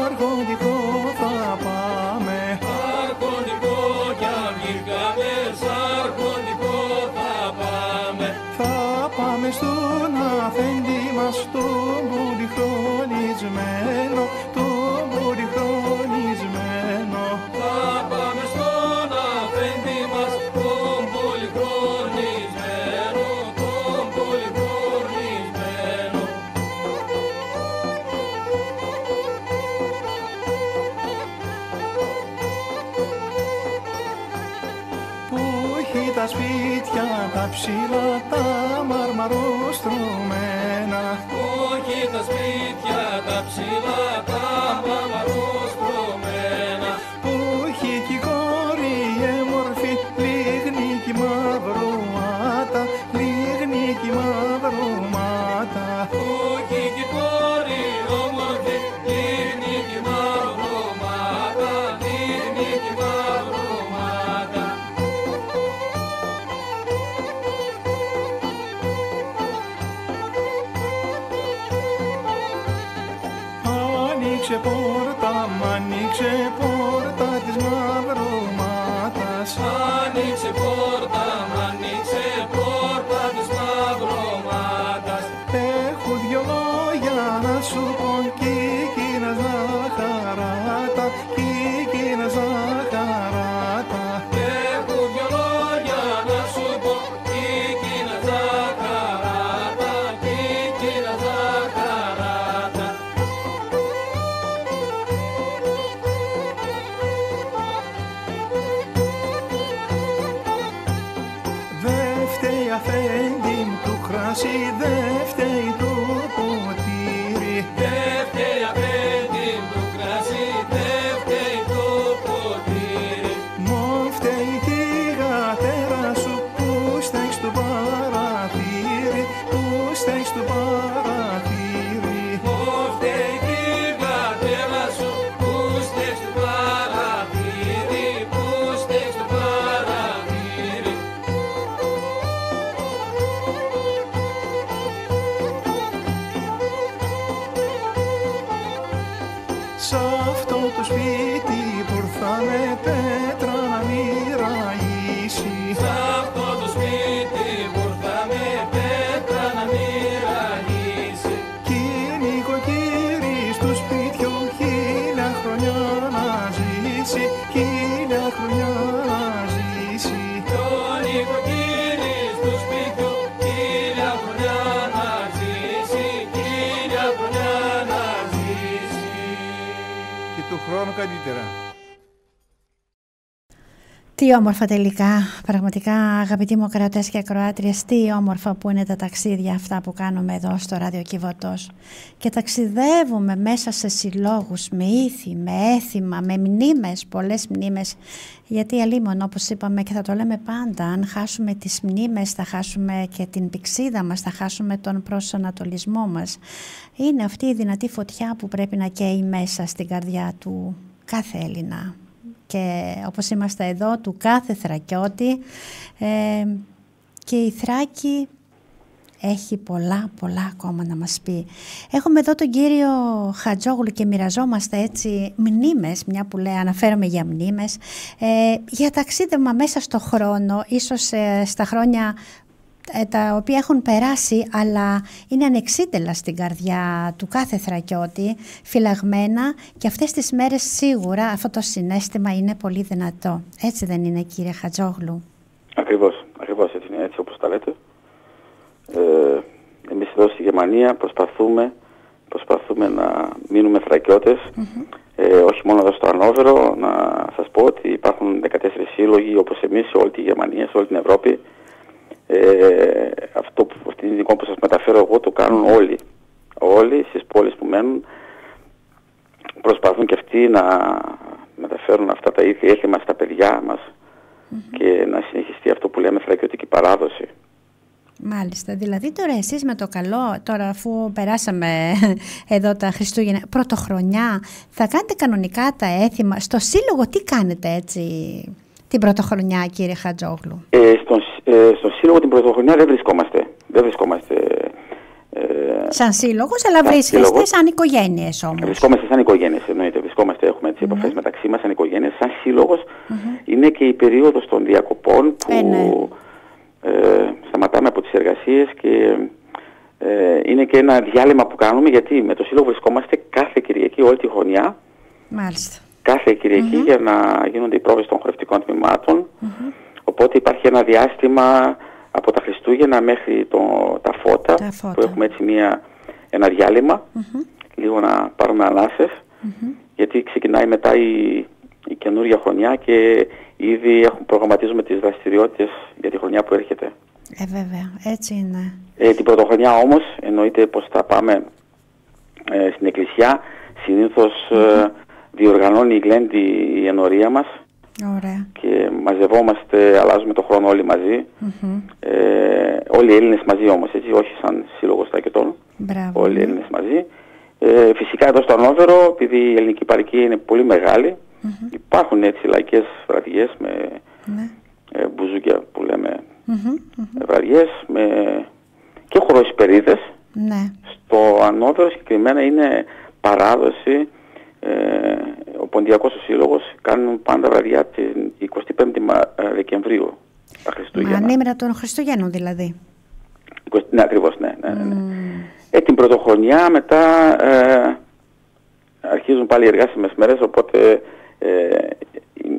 Αρχοντικό θα πάμε. Αρχοντικό κι αν βγήκαμε, αρχοντικό θα πάμε. Θα πάμε στον αφέντη μας, τον πολυχρονισμένο, τον πολυχρονισμένο. Θα πάμε στον αφέντη μας, τον πολυχρονισμένο, τον πολυχρονισμένο. Τα σπίτια τα ψηλά, τα μαρμαρόστρωμένα. Όχι τα σπίτια τα ψηλά, τα μαρμαρόστρωμένα. Όχι κι η κόρη έμορφη, λίγνη κι μαυρωμάτα, λίγνη κι μαυρωμάτα. Όχι κι η κόρη όμορφη, λίγνη κι μαυρωμάτα, λίγνη κι μαυρωμάτα. Άνοιξε πόρτα, μ' άνοιξε πόρτα της μαυρομάτας. Άνοιξε πόρτα, μ' άνοιξε πόρτα της μαυρομάτας. Έχω δυο λόγια να σου πω, κι εκείνα ζαχαράτα, κι εκείνα ζαχαράτα. Έχω δυο λόγια να σου πω, κι εκείνα ζαχαράτα, κι εκείνα ζαχαράτα. Δε φταίει αφέντη μου του κράσι, δε φταίει το ποτήρι. Δε φταίει απέντη του κρασί, δε φταίει το ποτήρι. Μο φταίει τη γατέρα σου που στέκει στο παραθύρι, που στέκει στο παραθύρι. Μου φταίει τη γατέρα σου που στέκει στο παραθύρι, που στέκει στο παραθύρι. Σ' αυτό το σπίτι που ήρθαμε πέτρα να μοιραγήσει. Σ' αυτό το σπίτι που ήρθαμε πέτρα να μοιραγήσει. Κι οι νοικοκύροι στο σπίτιο 1000 χρόνια να ζήσει. χρόνο καλύτερα. Τι όμορφα τελικά, πραγματικά αγαπητοί μου ακροατές και ακροάτριες, τι όμορφα που είναι τα ταξίδια αυτά που κάνουμε εδώ στο Ράδιο Κιβωτός. Και ταξιδεύουμε μέσα σε συλλόγους, με ήθη, με έθιμα, με μνήμες, πολλές μνήμες. Γιατί αλίμονο, όπως είπαμε και θα το λέμε πάντα, αν χάσουμε τις μνήμες θα χάσουμε και την πηξίδα μας, θα χάσουμε τον προσανατολισμό μας. Είναι αυτή η δυνατή φωτιά που πρέπει να καίει μέσα στην καρδιά του κάθε Έλληνα. Και όπως είμαστε εδώ, του κάθε Θρακιώτη, και η Θράκη έχει πολλά ακόμα να μας πει. Έχουμε εδώ τον κύριο Χατζόγλου και μοιραζόμαστε έτσι μνήμες, μια που λέει αναφέρομαι για μνήμες, για ταξίδευμα μέσα στο χρόνο, ίσως στα χρόνια τα οποία έχουν περάσει, αλλά είναι ανεξίτελα στην καρδιά του κάθε Θρακιώτη, φυλαγμένα, και αυτές τις μέρες σίγουρα αυτό το συναίσθημα είναι πολύ δυνατό. Έτσι δεν είναι, κύριε Χατζόγλου? Ακριβώς έτσι είναι, έτσι όπως τα λέτε. Εμείς εδώ στη Γερμανία προσπαθούμε να μείνουμε Θρακιώτες, όχι μόνο εδώ στο Ανόβερο. Να σας πω ότι υπάρχουν 14 σύλλογοι όπως εμείς σε όλη τη Γερμανία, σε όλη την Ευρώπη. Αυτή την εικόνα που σας μεταφέρω εγώ το κάνουν όλοι στις πόλεις που μένουν. Προσπαθούν και αυτοί να μεταφέρουν αυτά τα ίδια έθιμα στα παιδιά μας και να συνεχιστεί αυτό που λέμε θρακιωτική παράδοση. Μάλιστα, δηλαδή τώρα εσείς με το καλό, τώρα αφού περάσαμε εδώ τα Χριστούγεννα, πρωτοχρονιά, θα κάνετε κανονικά τα έθιμα στο σύλλογο? Τι κάνετε έτσι την πρωτοχρονιά, κύριε Χατζόγλου? Στο σύλλογο την πρωτοχρονιά δεν βρισκόμαστε σαν σύλλογος, αλλά βρίσκεστε σαν οικογένειες όμως. Βρισκόμαστε σαν οικογένειες, εννοείται. Έχουμε έτσι επαφές μεταξύ μας σαν οικογένειες. Σαν σύλλογος είναι και η περίοδος των διακοπών που σταματάμε από τις εργασίες και είναι και ένα διάλειμμα που κάνουμε, γιατί με το σύλλογο βρισκόμαστε κάθε Κυριακή όλη τη χρονιά. Μάλιστα. Κάθε Κυριακή για να γίνονται οι πρόβες των χορευτικών τμήματων. Οπότε υπάρχει ένα διάστημα από τα Χριστούγεννα μέχρι τα φώτα, που έχουμε έτσι ένα διάλειμμα, λίγο να πάρουμε ανάσες, γιατί ξεκινάει μετά η καινούργια χρονιά και ήδη προγραμματίζουμε τις δραστηριότητες για τη χρονιά που έρχεται. Βέβαια, έτσι είναι. Την πρωτοχρονιά όμως εννοείται πως θα πάμε στην εκκλησιά. Συνήθως διοργανώνει η Γλέντη η ενορία μας. Ωραία. Και μαζευόμαστε, αλλάζουμε το χρόνο όλοι μαζί. Όλοι οι Έλληνες μαζί όμως, έτσι, όχι σαν σύλλογος Θρακιωτών. Όλοι οι Έλληνες μαζί. Φυσικά εδώ στο Ανόβερο, επειδή η ελληνική παροικία είναι πολύ μεγάλη, υπάρχουν έτσι λαϊκές βραδιές με μπουζούκια που λέμε, βραδιές και χοροσπερίδες. Στο Ανόβερο συγκεκριμένα είναι παράδοση. Ο Ποντιακός ο Σύλλογος κάνουν πάντα βραδιά την 25η Δεκεμβρίου τα Χριστούγεννα. Ανήμερα των Χριστουγέννων δηλαδή. Ναι, ακριβώς, ναι. Την πρωτοχρονιά μετά αρχίζουν πάλι οι εργάσιμες μέρες, οπότε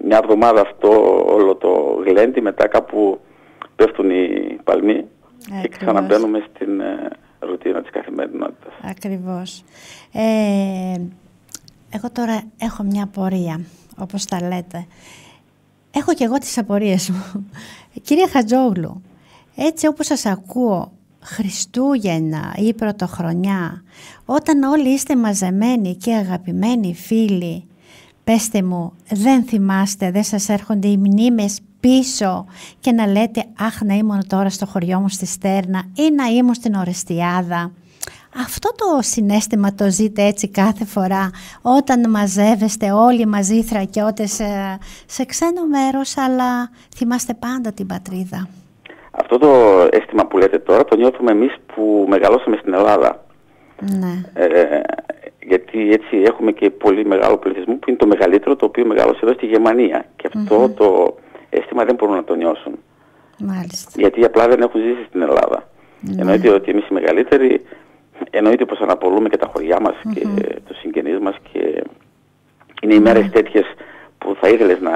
μια εβδομάδα αυτό όλο το γλέντι, μετά κάπου πέφτουν οι παλμοί και ξαναμπαίνουμε στην ρουτίνα της καθημερινότητας. Ακριβώς. Εγώ τώρα έχω μια απορία, όπως τα λέτε. Έχω και εγώ τις απορίες μου. Κύριε Χατζόγλου, έτσι όπως σας ακούω, Χριστούγεννα ή Πρωτοχρονιά, όταν όλοι είστε μαζεμένοι και αγαπημένοι φίλοι, πέστε μου, δεν θυμάστε, δεν σας έρχονται οι μνήμες πίσω και να λέτε «Αχ, να ήμουν τώρα στο χωριό μου στη Στέρνα» ή «Να ήμουν στην Ορεστιάδα»? Αυτό το συναίσθημα το ζείτε έτσι κάθε φορά όταν μαζεύεστε όλοι μαζί οι Θρακιώτες σε ξένο μέρος, αλλά θυμάστε πάντα την πατρίδα? Αυτό το αίσθημα που λέτε τώρα το νιώθουμε εμείς που μεγαλώσαμε στην Ελλάδα. Ναι. Γιατί έτσι έχουμε και πολύ μεγάλο πληθυσμό που είναι το μεγαλύτερο, το οποίο μεγαλώσει εδώ στη Γερμανία. Και αυτό το αίσθημα δεν μπορούν να το νιώσουν. Μάλιστα. Γιατί απλά δεν έχουν ζήσει στην Ελλάδα. Εννοείται ότι εμείς οι μεγαλύτεροι, εννοείται πως αναπολούμε και τα χωριά μας και τους συγγενείς μας, και είναι οι μέρες τέτοιες που θα ήθελες να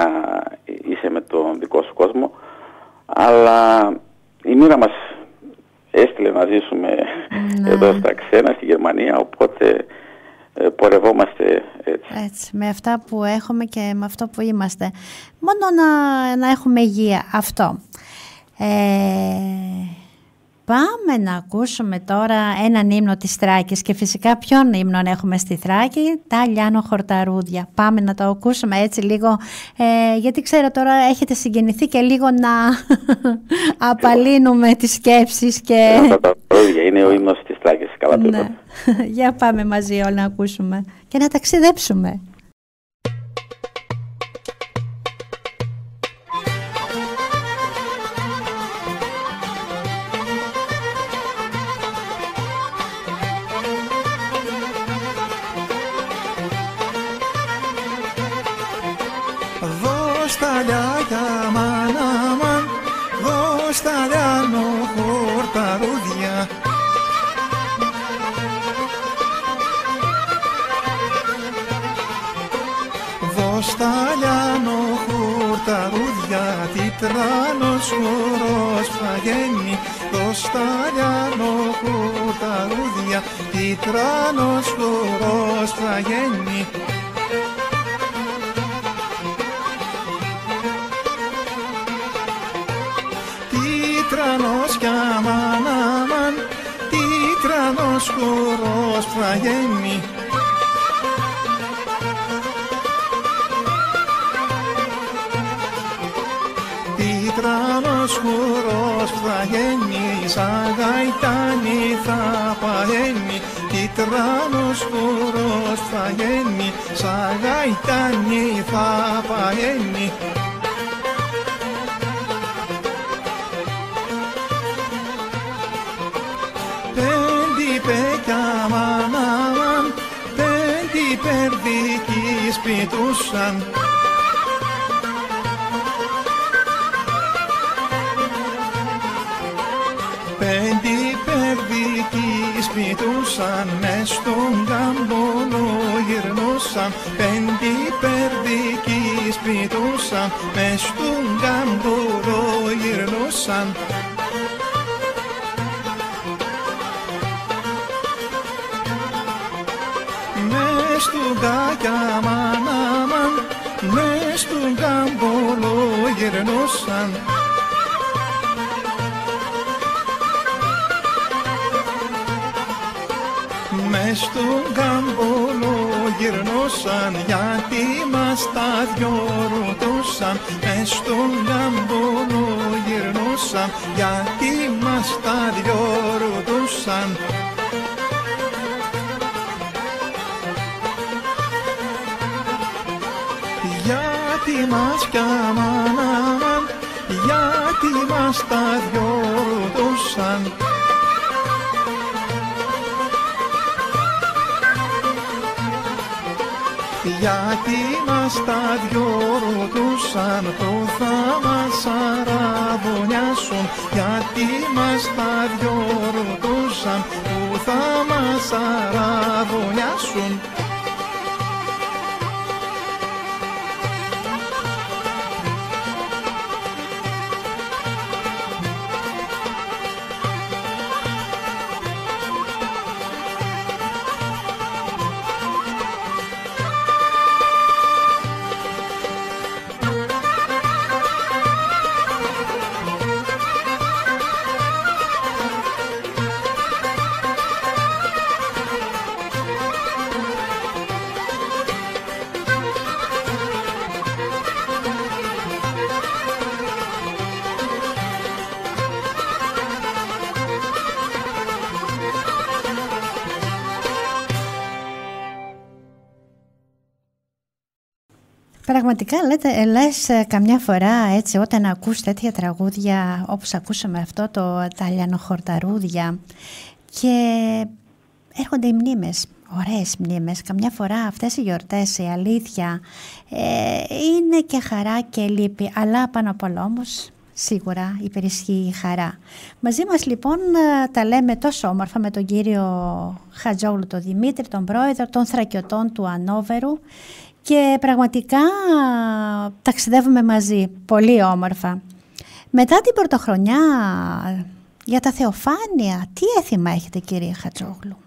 είσαι με τον δικό σου κόσμο, αλλά η μοίρα μας έστειλε να ζήσουμε εδώ στα ξένα, στη Γερμανία, οπότε πορευόμαστε έτσι. Έτσι, με αυτά που έχουμε και με αυτό που είμαστε. Μόνο να έχουμε υγεία. Αυτό. Πάμε να ακούσουμε τώρα έναν ύμνο της Θράκης και φυσικά ποιον ύμνο έχουμε στη Θράκη, τα Λιάνο Χορταρούδια. Πάμε να το ακούσουμε έτσι λίγο, γιατί ξέρω τώρα έχετε συγκινηθεί και λίγο να απαλύνουμε τις σκέψεις. Και... τα χορταρούδια είναι ο ύμνος της Θράκης, καλά το είπατε. Για πάμε μαζί όλοι να ακούσουμε και να ταξιδέψουμε. Στα Λιάνο χορταρούδια, δώσ' τα Λιάνο χορταρούδια, τι τράνος χορός φαγαίνει. Δώσ' τα Λιάνο χορταρούδια, τι τράνος χορός φαγαίνει. Τίτρανος κι αμάν, τίτρανος χορός φαγαίνει. Τίτρανος χορός φαγαίνει, σαν γαϊτάνι θα παγαίνει. Τίτρανος χορός φαγαίνει, σαν γαϊτάνι θα παγαίνει. Πέντη περδικοί σπιτούσαν. Πέντε περδικοί σπιτούσαν, μες στον κάμπολο γυρνούσαν. Πέντε περδικοί σπιτούσαν, μες στον κάμπολο γυρνούσαν. Μες στον κακιαμανάμαν, μες στον κάμπολο γυρνούσαν. Μες στον κάμπολο γυρνούσαν, γιατί μας τα δυο ρωτούσαν. Μες στον κάμπολο γυρνούσαν, γιατί μας τα δυο ρωτούσαν. Γιατί μας κι αμανάμαν, γιατί μας τα δυο ρωτούσαν. Γιατί μας τα δυο ρωτούσαν, το θα μας αραβωνιάσουν. Γιατί μας τα δυο ρωτούσαν, που θα μας αραβωνιάσουν. Πραγματικά λες καμιά φορά έτσι όταν ακούς τέτοια τραγούδια όπως ακούσαμε αυτό τα Λιανοχορταρούδια και έρχονται οι μνήμες, ωραίες μνήμες. Καμιά φορά αυτές οι γιορτές, η αλήθεια, είναι και χαρά και λύπη, αλλά πάνω απ' όλα όμως σίγουρα υπερισχύει η χαρά. Μαζί μας λοιπόν τα λέμε τόσο όμορφα με τον κύριο Χατζόγλου τον Δημήτρη, τον πρόεδρο των Θρακιωτών του Ανόβερου, και πραγματικά ταξιδεύουμε μαζί, πολύ όμορφα. Μετά την πρωτοχρονιά για τα Θεοφάνεια, τι έθιμα έχετε κύριε Χατζόγλου?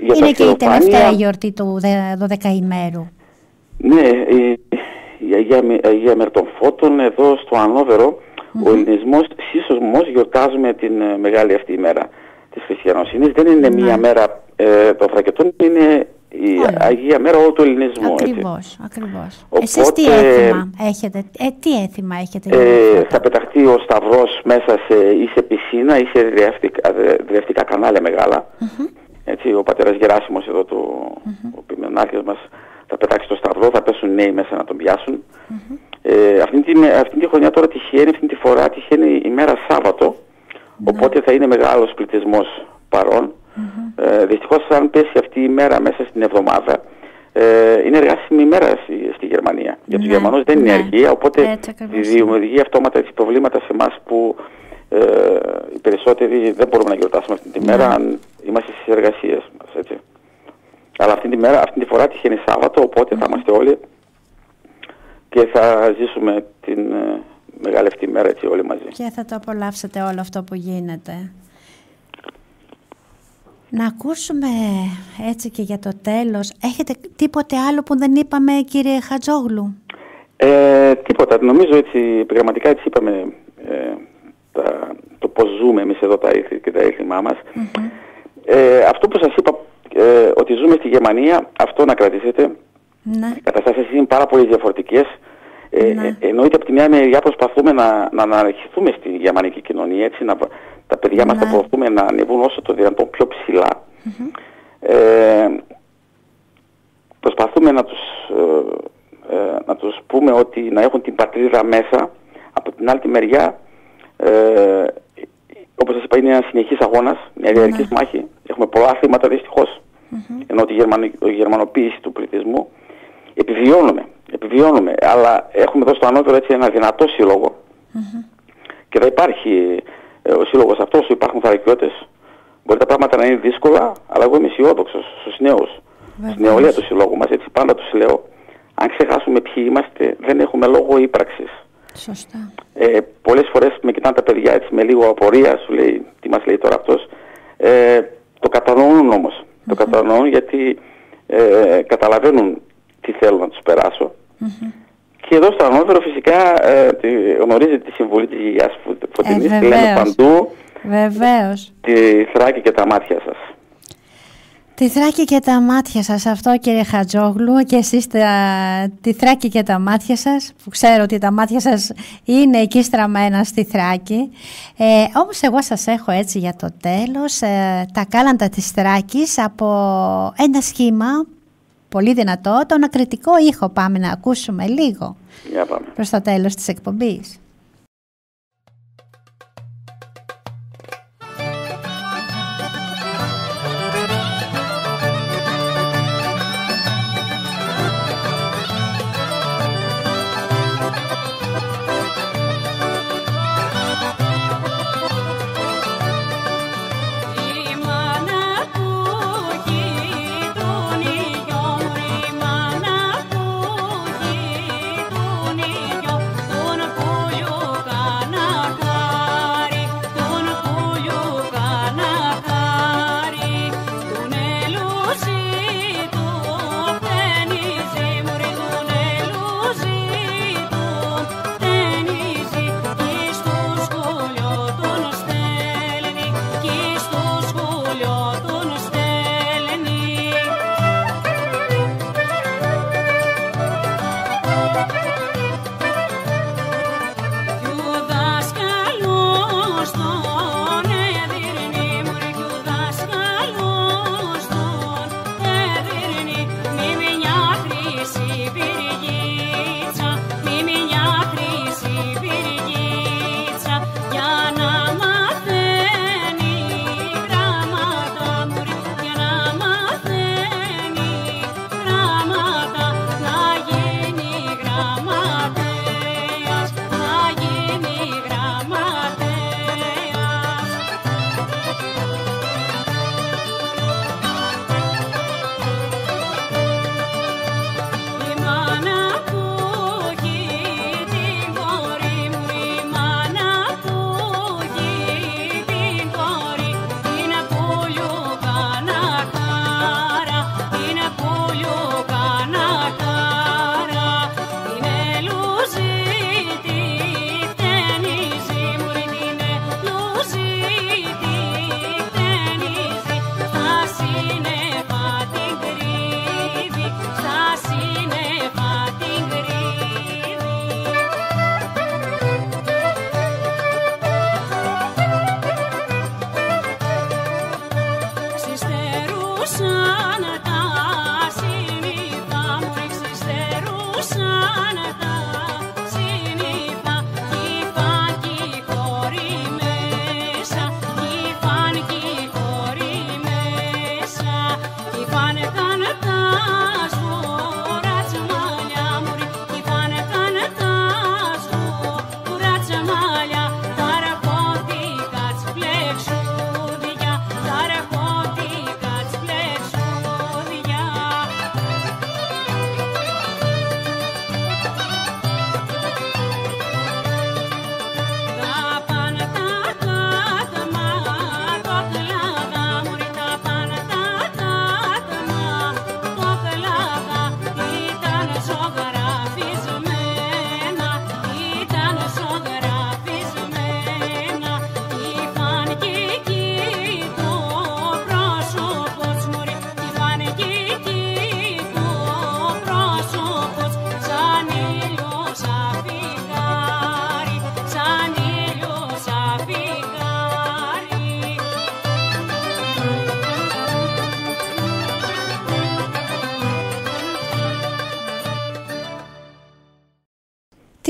Είναι και η τελευταία γιορτή του 12ημέρου. Ναι, η Αγία Μέρα των Φώτων, εδώ στο Ανόβερο, ο ελληνισμός σύσσωμος γιορτάζουμε την μεγάλη αυτή ημέρα της χριστιανοσύνης. Δεν είναι μία μέρα των Θρακετών, είναι η Αγία Μέρα όλου του ελληνισμού. Ακριβώς. Εσείς τι έθιμα έχετε, θα πεταχτεί ο σταυρός μέσα ή σε πισίνα ή σε δρευτικά κανάλια μεγάλα. Έτσι, ο πατέρας Γεράσιμος εδώ, ο ποιμενάρχης μας, θα πετάξει το σταυρό, θα πέσουν νέοι μέσα να τον πιάσουν. Αυτή τη χρονιά τώρα αυτή τη φορά τυχαίνει η μέρα Σάββατο, οπότε θα είναι μεγάλος πληθυσμός παρόν. Δυστυχώς αν πέσει αυτή η μέρα μέσα στην εβδομάδα, είναι εργάσιμη ημέρα στη Γερμανία. Για τους Γερμανούς δεν είναι αργία, οπότε δημιουργεί αυτόματα έτσι προβλήματα σε εμάς που οι περισσότεροι δεν μπορούμε να γιορτάσουμε αυτή τη μέρα αν είμαστε στις εργασίες μας, έτσι. Αλλά αυτή τη φορά τυχαίνει Σάββατο, οπότε θα είμαστε όλοι και θα ζήσουμε την μεγάλη αυτή μέρα έτσι όλοι μαζί. Και θα το απολαύσετε όλο αυτό που γίνεται. Να ακούσουμε έτσι και για το τέλος. Έχετε τίποτε άλλο που δεν είπαμε, κύριε Χατζόγλου? Τίποτα. Νομίζω έτσι επιγραμματικά έτσι είπαμε το πώς ζούμε εμείς εδώ τα ήθη και τα ήθημά μας. Αυτό που σας είπα, ότι ζούμε στη Γερμανία, αυτό να κρατήσετε. Οι καταστάσεις είναι πάρα πολύ διαφορετικές. Εννοείται από τη μια μεριά προσπαθούμε να αναρχηθούμε στη γερμανική κοινωνία, έτσι, τα παιδιά μας τα προωθούμε να ανεβούν όσο το δυνατόν πιο ψηλά. Προσπαθούμε να τους πούμε ότι να έχουν την πατρίδα μέσα. Από την άλλη μεριά, όπως σας είπα, είναι ένα συνεχής αγώνας, μια διαρκής μάχη. Έχουμε πολλά θύματα δυστυχώς. Ενώ η γερμανοποίηση του πληθυσμού επιβιώνουμε, αλλά έχουμε εδώ στο Ανώτερο έτσι ένα δυνατό σύλλογο και θα υπάρχει ο σύλλογος αυτός, υπάρχουν θρακιώτες. Μπορεί τα πράγματα να είναι δύσκολα, αλλά εγώ είμαι αισιόδοξος στους νέους, στην νεολαία του συλλόγου μας, έτσι πάντα τους λέω. Αν ξεχάσουμε ποιοι είμαστε, δεν έχουμε λόγο ύπραξης. Σωστά. Πολλές φορές με κοιτάνε τα παιδιά έτσι, με λίγο απορία, σου λέει τι μας λέει τώρα αυτός. Το κατανοούν όμως. Το κατανοούν γιατί καταλαβαίνουν τι θέλω να τους περάσω. Και εδώ στο Ανώτερο φυσικά γνωρίζετε τη συμβουλή της γιαγιάς Φωτεινής, τη λέμε παντού. Βεβαίως. Τη Θράκη και τα μάτια σας. Τη Θράκη και τα μάτια σας, αυτό κύριε Χατζόγλου, και εσείς τη Θράκη και τα μάτια σας, που ξέρω ότι τα μάτια σας είναι εκεί στραμμένα στη Θράκη. Όμως εγώ σας έχω έτσι για το τέλος τα κάλαντα της Θράκης από ένα σχήμα πολύ δυνατό, τον ακριτικό ήχο. Πάμε να ακούσουμε λίγο προς το τέλος της εκπομπής. Τον πουλιού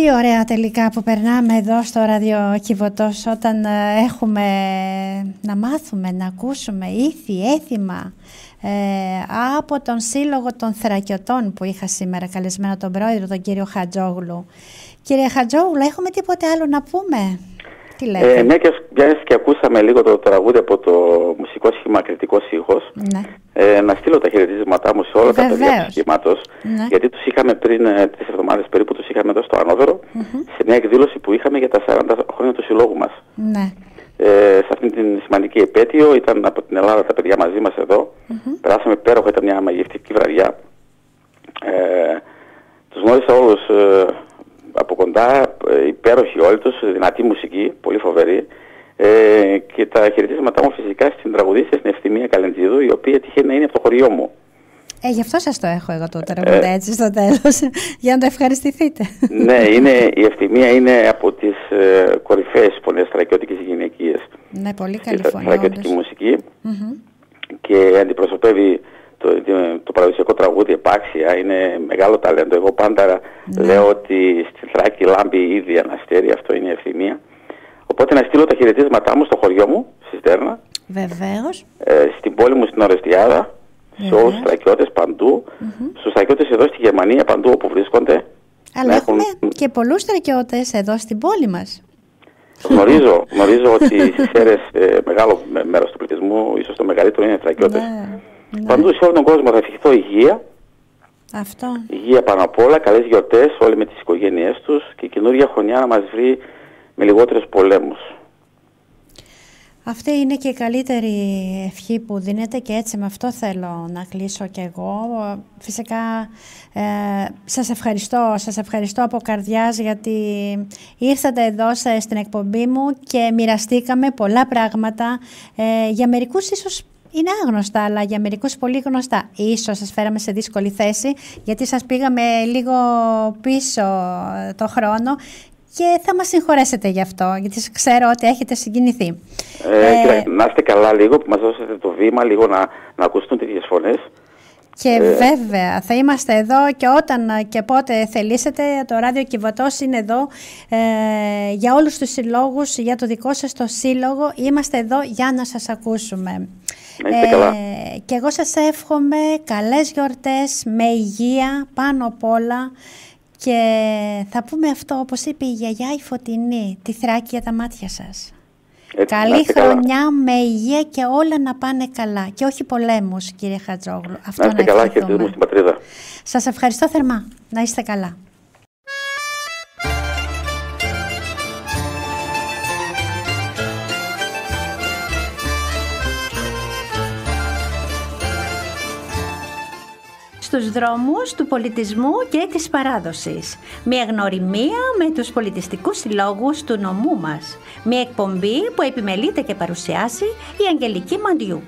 Τι ωραία τελικά που περνάμε εδώ στο ραδιοκιβωτός όταν έχουμε να μάθουμε, να ακούσουμε ήθη, έθιμα από τον Σύλλογο των Θρακιωτών που είχα σήμερα καλεσμένο τον πρόεδρο, τον κύριο Χατζόγλου. Κύριε Χατζόγλου, έχουμε τίποτε άλλο να πούμε? Τι λέτε? Μια και ακούσαμε λίγο το τραγούδι από το μουσικό σχήμα Κρητικός Ήχος, ναι. Να στείλω τα χαιρετίσματά μου σε όλα τα παιδιά του σχήματος, ναι. γιατί τους είχαμε πριν 3 εβδομάδες περίπου, τους είχαμε εδώ στο Ανώδωρο, σε μια εκδήλωση που είχαμε για τα 40 χρόνια του συλλόγου μας. Ναι. Σε αυτήν την σημαντική επέτειο ήταν από την Ελλάδα τα παιδιά μαζί μας εδώ. Περάσαμε υπέροχα, ήταν μια μαγευτική βραδιά. Τους γνώρισα όλους από κοντά, υπέροχοι όλοι τους, δυνατή μουσική, πολύ φοβερή. Και τα χαιρετίσματά μου φυσικά στην τραγουδίστρια, στην Ευθυμία Καλεντζίδου, η οποία τυχαίνει να είναι από το χωριό μου. Γι' αυτό σας το έχω εγώ το τραγούδι έτσι στο τέλος, για να το ευχαριστηθείτε. Ναι, η Ευθυμία είναι από τις κορυφαίες φωνές θρακιώτικης γυναικείας. Ναι, πολύ καλή φωνή. Θρακιώτικη μουσική και αντιπροσωπεύει το παραδοσιακό τραγούδι επάξια, είναι μεγάλο ταλέντο. Εγώ πάντα λέω ότι στη Θράκη λάμπει ήδη αναστέρι, αυτό είναι η Ευθυμία. Οπότε να στείλω τα χαιρετίσματά μου στο χωριό μου, στη Στέρνα. Βεβαίως. Στην πόλη μου στην Ορεστιάδα, σε όλους τους Θρακιώτες παντού, στους Θρακιώτες εδώ στη Γερμανία παντού όπου βρίσκονται. Αλλά έχουμε και πολλούς Θρακιώτες εδώ στην πόλη μας. Γνωρίζω ότι στις Σέρρες μεγάλο μέρος του πληθυσμού, ίσως το μεγαλύτερο, είναι Θρακιώτες. Ναι. Παντού σε όλο τον κόσμο θα ευχηθώ υγεία. Αυτό. Υγεία πάνω απ' όλα, καλές γιορτές όλοι με τις οικογένειές τους και η καινούργια χρονιά να μας βρει με λιγότερους πολέμους. Αυτή είναι και η καλύτερη ευχή που δίνεται και έτσι με αυτό θέλω να κλείσω κι εγώ. Φυσικά σας ευχαριστώ από καρδιάς γιατί ήρθατε εδώ στην εκπομπή μου και μοιραστήκαμε πολλά πράγματα. Για μερικούς ίσως είναι άγνωστα, αλλά για μερικούς πολύ γνωστά. Ίσως σας φέραμε σε δύσκολη θέση γιατί σας πήγαμε λίγο πίσω το χρόνο. Και θα μας συγχωρέσετε γι' αυτό, γιατί ξέρω ότι έχετε συγκινηθεί. Να είστε καλά λίγο που μας δώσετε το βήμα, λίγο να ακουστούν τέτοιες φωνές. Και βέβαια θα είμαστε εδώ και όταν και πότε θελήσετε. Το Ράδιο Κιβωτός είναι εδώ για όλους τους συλλόγους, για το δικό σας το σύλλογο. Είμαστε εδώ για να σας ακούσουμε. Και εγώ σας εύχομαι καλές γιορτές, με υγεία πάνω απ' όλα. Και θα πούμε αυτό όπως είπε η γιαγιά η Φωτεινή, τη Θράκη για τα μάτια σας. Καλή χρονιά, με υγεία και όλα να πάνε καλά. Και όχι πολέμους, κύριε Χατζόγλου. Αυτό να είστε καλά και ευχηθούμε στην πατρίδα. Σας ευχαριστώ θερμά. Να είστε καλά. Στους δρόμους του πολιτισμού και της παράδοσης. Μια γνωριμία με τους πολιτιστικούς συλλόγους του νομού μας. Μια εκπομπή που επιμελείται και παρουσιάσει η Αγγελική Μαντιού.